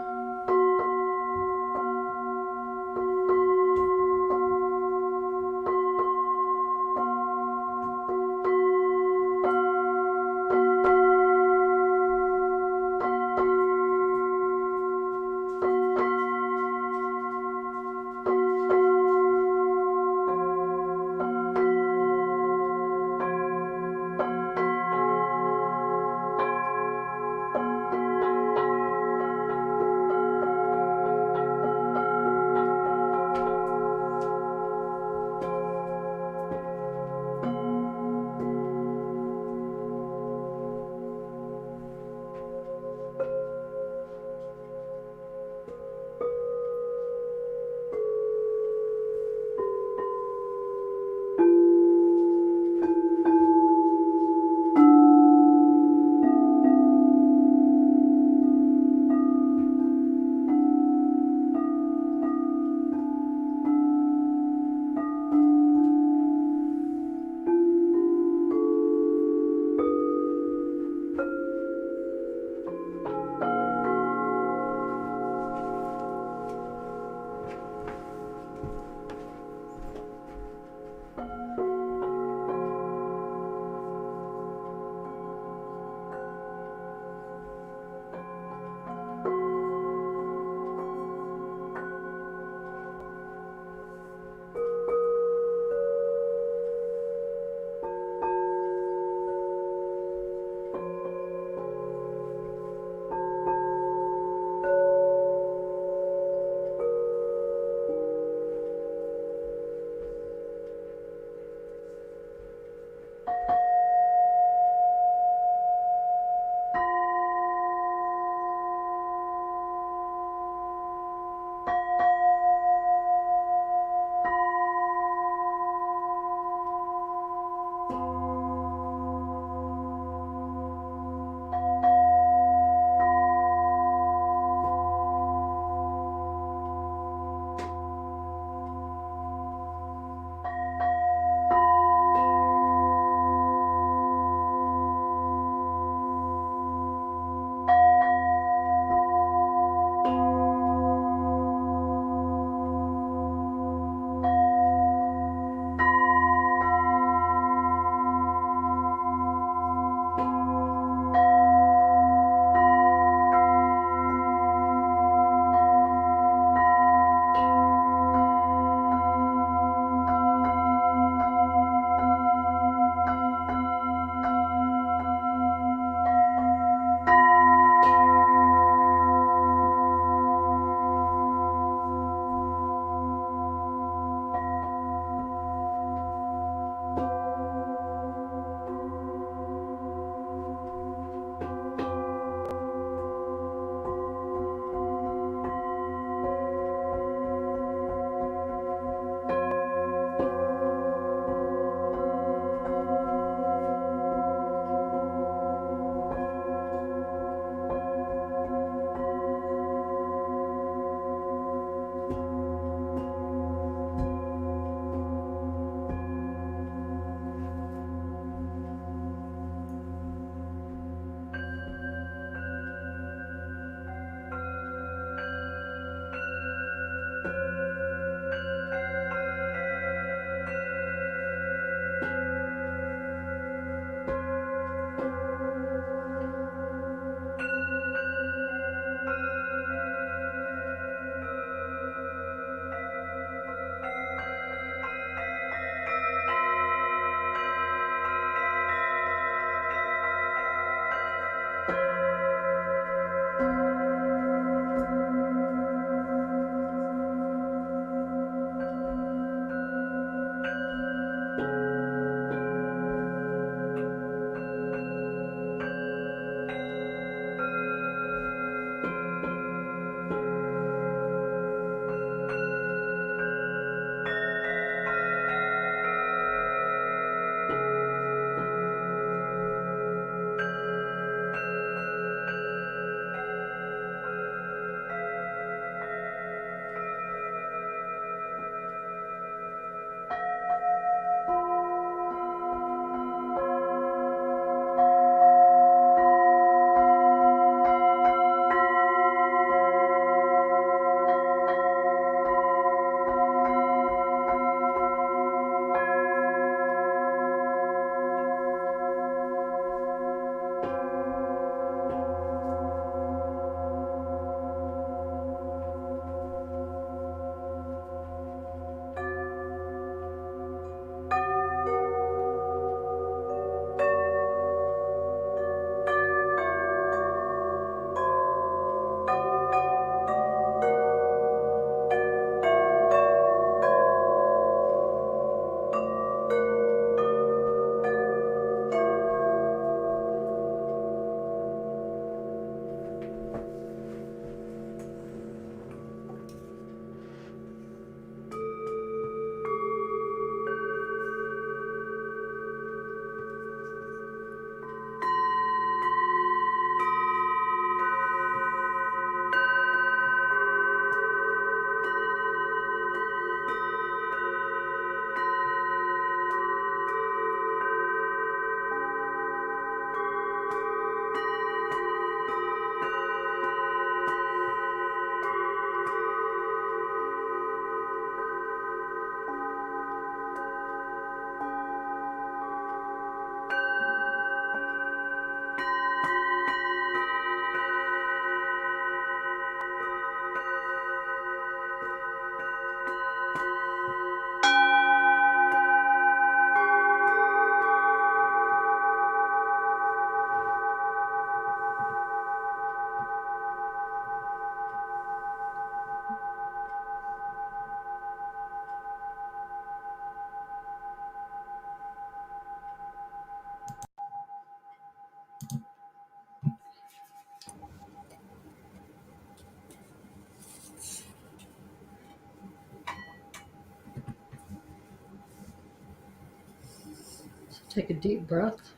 Take a deep breath.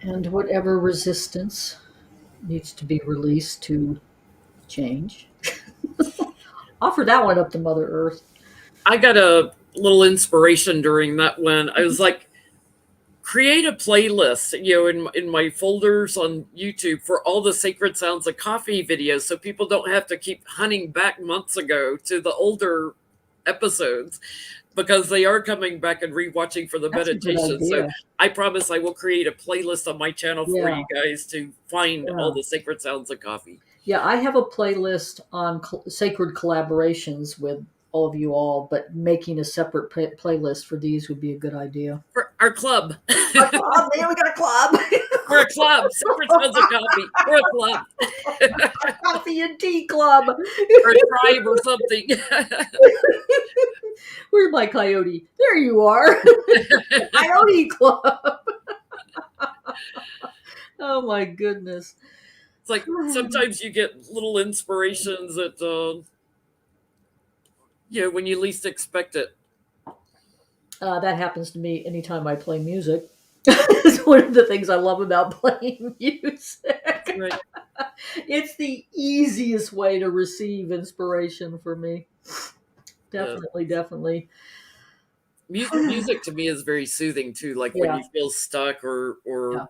And whatever resistance needs to be released to change, offer that one up to Mother Earth. I got a little inspiration during that when I was like, create a playlist, in my folders on YouTube for all the Sacred Sounds of Coffee videos, so people don't have to keep hunting back months ago to the older episodes, because they are coming back and rewatching for the That's a good meditation. So idea. I promise I will create a playlist on my channel for Yeah. you guys to find all the Sacred Sounds of Coffee. Yeah, I have a playlist on sacred collaborations with all of you all, but making a separate playlist for these would be a good idea. For our club. Our club, man, we got a club. We're a club. Sacred Sounds of Coffee. We're a club. Coffee and tea club. Or a tribe or something. Where's my coyote? There you are. Coyote club. Oh my goodness. It's like sometimes you get little inspirations that, when you least expect it. That happens to me anytime I play music. It's one of the things I love about playing music. Right. It's the easiest way to receive inspiration for me. Definitely. Music to me is very soothing too. Like when you feel stuck or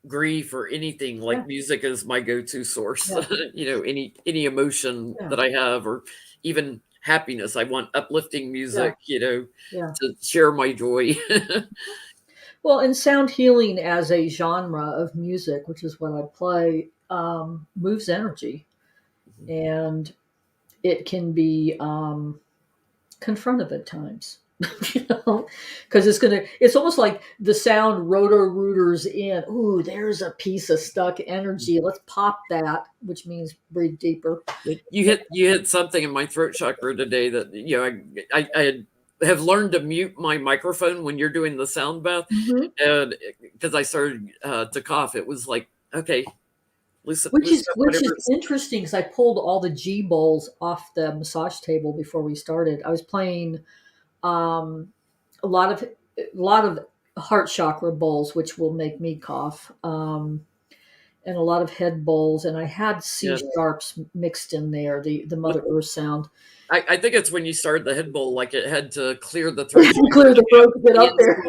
grief or anything, like music is my go-to source. Any emotion that I have, or even happiness, I want uplifting music, to share my joy. Well, and sound healing as a genre of music, which is what I play, moves energy, and it can be confrontive at times. Because it's almost like the sound rotor-rooters in. Ooh, there's a piece of stuck energy. Let's pop that, which means breathe deeper. You hit something in my throat chakra today that I have learned to mute my microphone when you're doing the sound bath, and because I started to cough, it was like, okay, which is interesting, because I pulled all the G bowls off the massage table before we started. I was playing a lot of heart chakra bowls, which will make me cough, and a lot of head bowls, and I had C sharps mixed in there, the Mother Earth sound. I think it's when you started the head bowl, like it had to clear the throat. Clear the throat to get up there.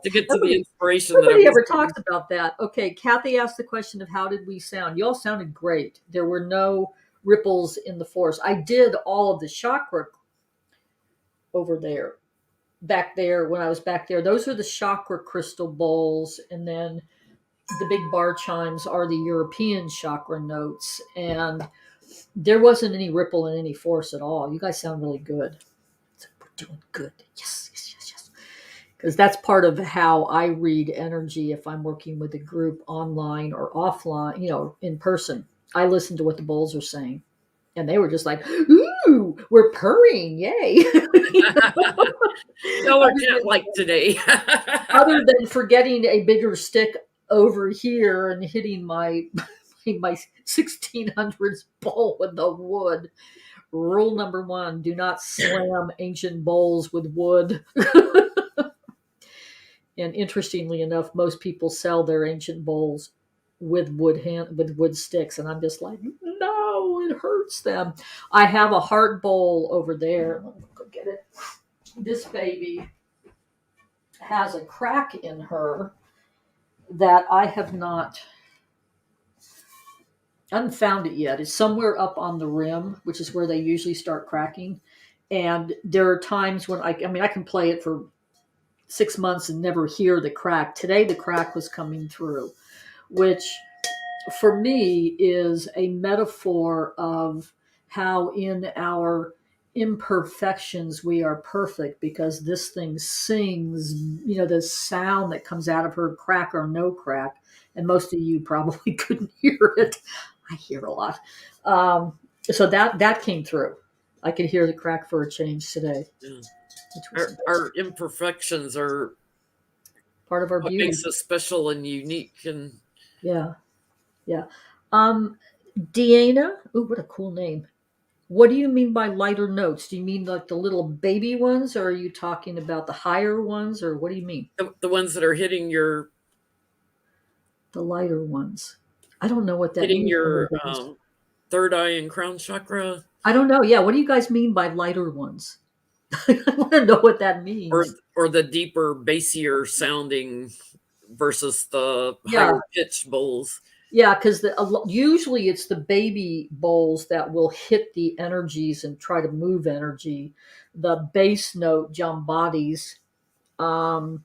To get to the inspiration. Nobody ever talks about that. Okay, Kathy asked the question of how did we sound? You all sounded great. There were no ripples in the forest. I did all of the chakra over there, back there, when I was back there. Those are the chakra crystal bowls, and then the big bar chimes are the European chakra notes, and there wasn't any ripple in any force at all. You guys sound really good. So we're doing good. Yes. Because that's part of how I read energy if I'm working with a group online or offline, in person. I listen to what the bowls are saying. And they were just like, ooh, we're purring, yay. No, I can't like today. Other than forgetting a bigger stick over here and hitting my 1600s bowl with the wood. Rule number 1, do not slam ancient bowls with wood. And interestingly enough, most people sell their ancient bowls with wood sticks, and I'm just like, no, it hurts them. I have a heart bowl over there. Let me go get it. This baby has a crack in her that I have not unfound it yet. It's somewhere up on the rim, which is where they usually start cracking. And there are times when I can play it for 6 months and never hear the crack. Today, the crack was coming through, which for me is a metaphor of how in our imperfections we are perfect, because this thing sings, the sound that comes out of her, crack or no crack. And most of you probably couldn't hear it. I hear a lot. So that came through. I could hear the crack for a change today. Our imperfections are part of our what beauty. Makes us special and unique. And yeah. Deanna, oh, what a cool name. What do you mean by lighter notes? Do you mean like the little baby ones, or are you talking about the higher ones, or what do you mean? The ones that are hitting your The lighter ones. I don't know what that means. third eye and crown chakra, I don't know. Yeah, what do you guys mean by lighter ones? I want to know what that means. or the deeper, bassier sounding versus the Yeah, higher pitched bowls. yeah, because usually it's the baby bowls that will hit the energies and try to move energy. The bass note jambadis, um,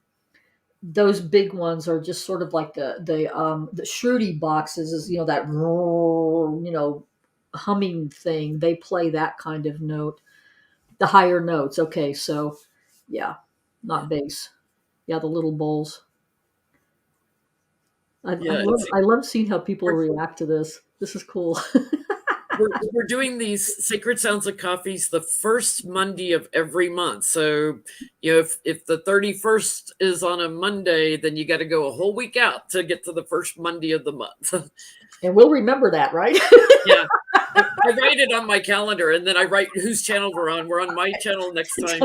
those big ones are just sort of like the Shruti boxes, is that humming thing. They play that kind of note, the higher notes. Okay, so yeah, Yeah, not bass. Yeah, the little bowls. yeah. I love seeing how people We're, react to this. This is cool. we're doing these sacred sounds of coffees the first Monday of every month. So, if the 31st is on a Monday, then you got to go a whole week out to get to the first Monday of the month. And we'll remember that, right? Yeah. I write it on my calendar, and then I write whose channel we're on. We're on my channel next time.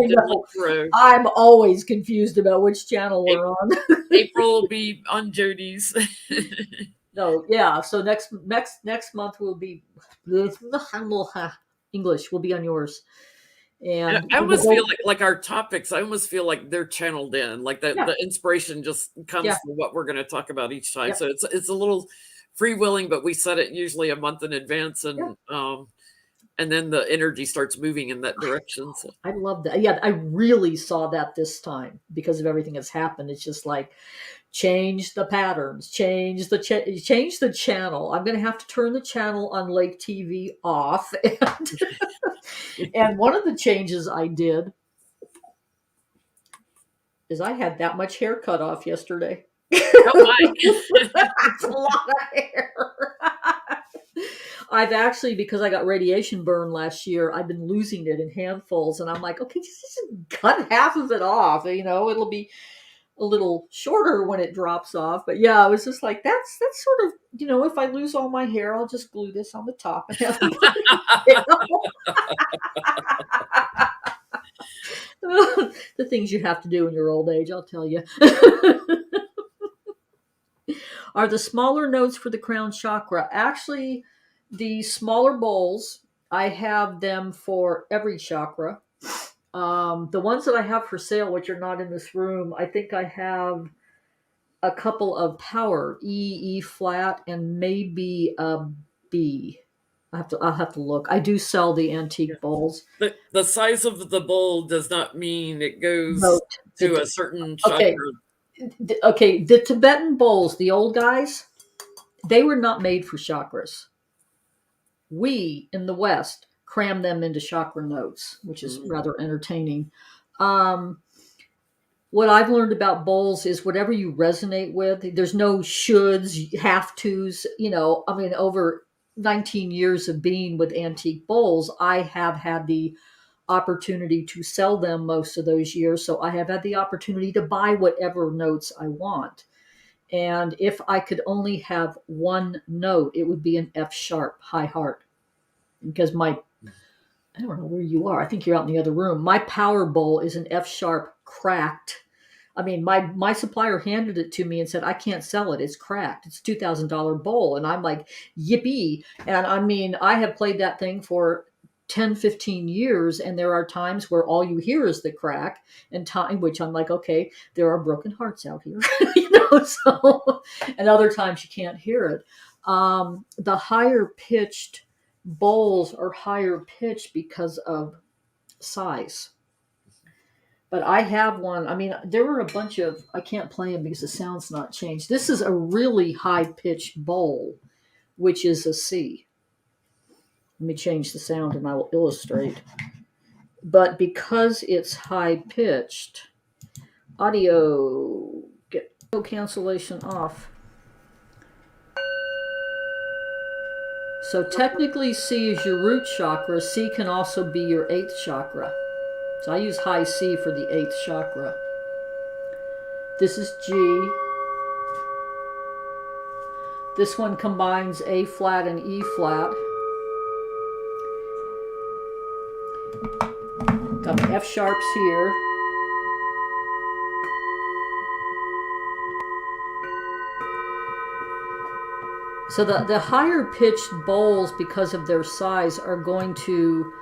I'm always confused about which channel we're on. April will be on Jodi's. No, yeah. So next month will be English. Will be on yours, and I almost feel like our topics. I almost feel like they're channeled in, like the inspiration just comes from what we're going to talk about each time. So it's a little freewheeling, but we set it usually a month in advance, and then the energy starts moving in that direction. So I love that. Yeah, I really saw that this time because of everything that's happened. It's just like change the patterns, change the channel. I'm going to have to turn the channel on Lake TV off. And one of the changes I did is I had that much hair cut off yesterday. oh my. That's a lot of hair. I've actually, because I got radiation burn last year, I've been losing it in handfuls, and I'm like, okay, just cut half of it off. It'll be a little shorter when it drops off. But yeah, I was just like, that's sort of, if I lose all my hair, I'll just glue this on the top and have the things you have to do in your old age, I'll tell you. Are the smaller notes for the crown chakra? Actually, the smaller bowls, I have them for every chakra. The ones that I have for sale, which are not in this room, I think I have a couple of power, E flat, and maybe a B. I'll have to look. I do sell the antique bowls. The size of the bowl does not mean it goes to a certain chakra. Okay, the Tibetan bowls, the old guys, they were not made for chakras. We in the West cram them into chakra notes, which is rather entertaining. What I've learned about bowls is whatever you resonate with. There's no shoulds, have tos. Over 19 years of being with antique bowls, I have had the opportunity to sell them most of those years. So I have had the opportunity to buy whatever notes I want. And if I could only have one note, it would be an F sharp, high heart. Because I don't know where you are. I think you're out in the other room. My power bowl is an F sharp cracked. I mean, my supplier handed it to me and said, I can't sell it. It's cracked. It's a $2,000 bowl. And I'm like, yippee. And I mean, I have played that thing for 10, 15 years. And there are times where all you hear is the crack and time, which I'm like, okay, there are broken hearts out here, so, and other times you can't hear it. The higher pitched bowls are higher pitched because of size. But I have one. I mean, there were a bunch of, I can't play them because the sound's not changed. This is a really high pitched bowl, which is a C. Let me change the sound and I will illustrate. But because it's high pitched, audio, get cancellation off. So technically C is your root chakra. C can also be your 8th chakra. So I use high C for the 8th chakra. This is G. This one combines A flat and E flat. Got my F sharps here. So the higher pitched bowls, because of their size, are going to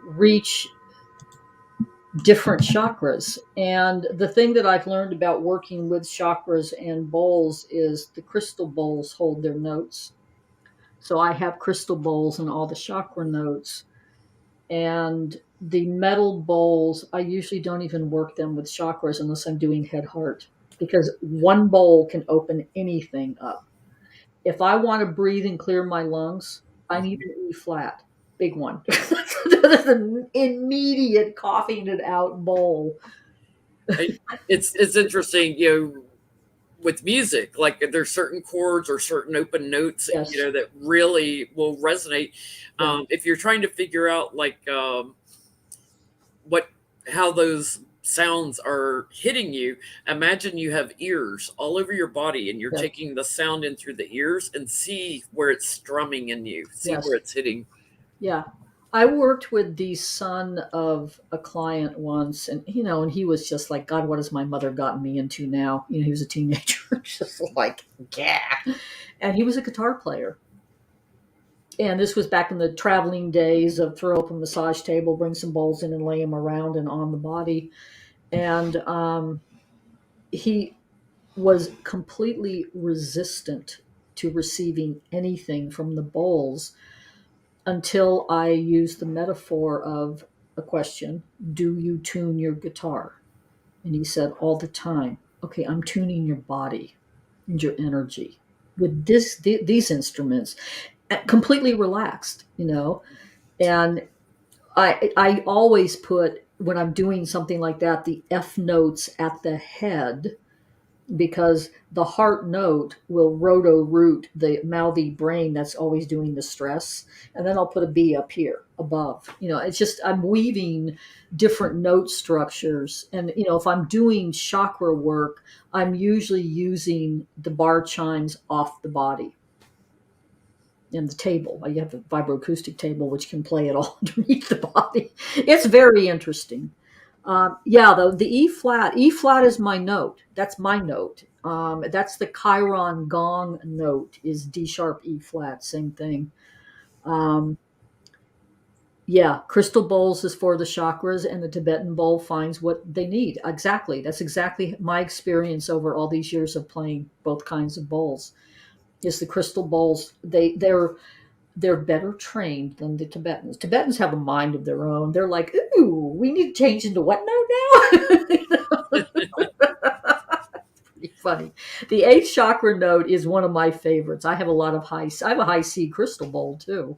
reach different chakras. And the thing that I've learned about working with chakras and bowls is the crystal bowls hold their notes. So I have crystal bowls and all the chakra notes. And the metal bowls, I usually don't even work them with chakras unless I'm doing head heart, because one bowl can open anything up. If I want to breathe and clear my lungs, I need an E flat, big one. That's an immediate coughing it out bowl. It's interesting, with music, like there's certain chords or certain open notes, Yes. that really will resonate. Yeah. If you're trying to figure out like how those sounds are hitting you, imagine you have ears all over your body and you're Yes. taking the sound in through the ears and see where it's strumming in you, see Yes. where it's hitting. Yeah. I worked with the son of a client once, and and he was just like, God, what has my mother gotten me into now? He was a teenager, just like, yeah. And he was a guitar player. And this was back in the traveling days of throw up a massage table, bring some bowls in and lay them around and on the body. And he was completely resistant to receiving anything from the bowls until I used the metaphor of a question: do you tune your guitar? And he said, all the time. Okay, I'm tuning your body and your energy with these instruments, completely relaxed, And I always put, when I'm doing something like that, the F notes at the head, because the heart note will roto root the mouthy brain that's always doing the stress. And then I'll put a B up here above. It's just, I'm weaving different note structures. And, if I'm doing chakra work, I'm usually using the bar chimes off the body and the table. You have a vibroacoustic table, which can play it all underneath the body. It's very interesting. The E flat. E flat is my note. That's my note. That's the Chiron gong note. Is D sharp E flat. Same thing. Crystal bowls is for the chakras, and the Tibetan bowl finds what they need. Exactly. That's exactly my experience over all these years of playing both kinds of bowls. Is the crystal bowls? They're better trained than the Tibetans. Tibetans have a mind of their own. They're like, ooh, we need to change into what note now? Pretty funny. The eighth chakra note is one of my favorites. I have a high C crystal bowl too.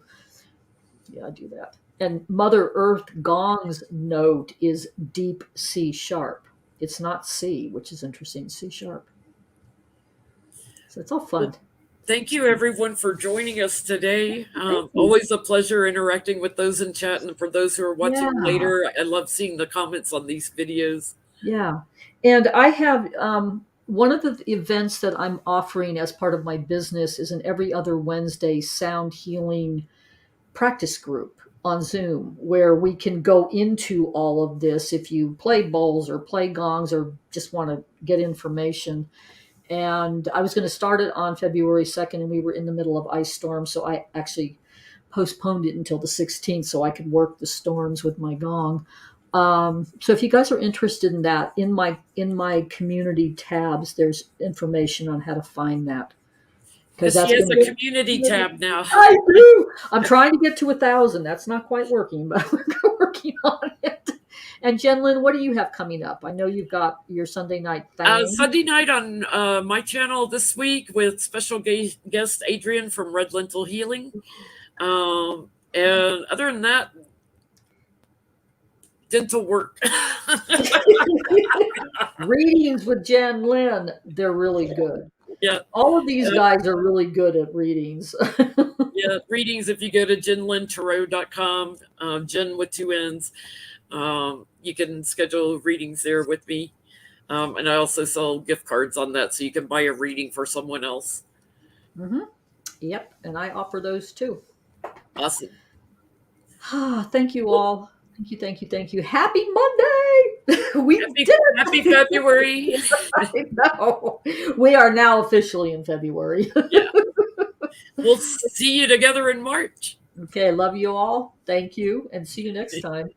Yeah, I do that. And Mother Earth Gong's note is deep C sharp. It's not C, which is interesting. C sharp. So it's all fun. Well, thank you, everyone, for joining us today. Always a pleasure interacting with those in chat, and for those who are watching later, I love seeing the comments on these videos. Yeah. And I have one of the events that I'm offering as part of my business is an every other Wednesday sound healing practice group on Zoom, where we can go into all of this if you play bowls or play gongs or just want to get information. And I was going to start it on February 2nd, and we were in the middle of ice storms, so I actually postponed it until the 16th so I could work the storms with my gong. So if you guys are interested in that, in my community tabs, there's information on how to find that. Because she has a community tab now. I do. I'm trying to get to 1,000. That's not quite working, but we're working on it. And Jenn Lynn, what do you have coming up? I know you've got your Sunday night thing. Sunday night on my channel this week with special guest Adrian from Red Lentil Healing. And other than that, dental work. Readings with Jenn Lynn, they're really good. Yeah. All of these guys are really good at readings. Yeah, readings, if you go to JennLynnTarot.com, Jenn with 2 N's, you can schedule readings there with me. And I also sell gift cards on that, so you can buy a reading for someone else. Mm-hmm. Yep, and I offer those too. Awesome. Thank you all. Thank you, thank you, thank you. Happy Monday! We did it! Happy February. I know. We are now officially in February. Yeah. We'll see you together in March. Okay, love you all. Thank you, and see you next time.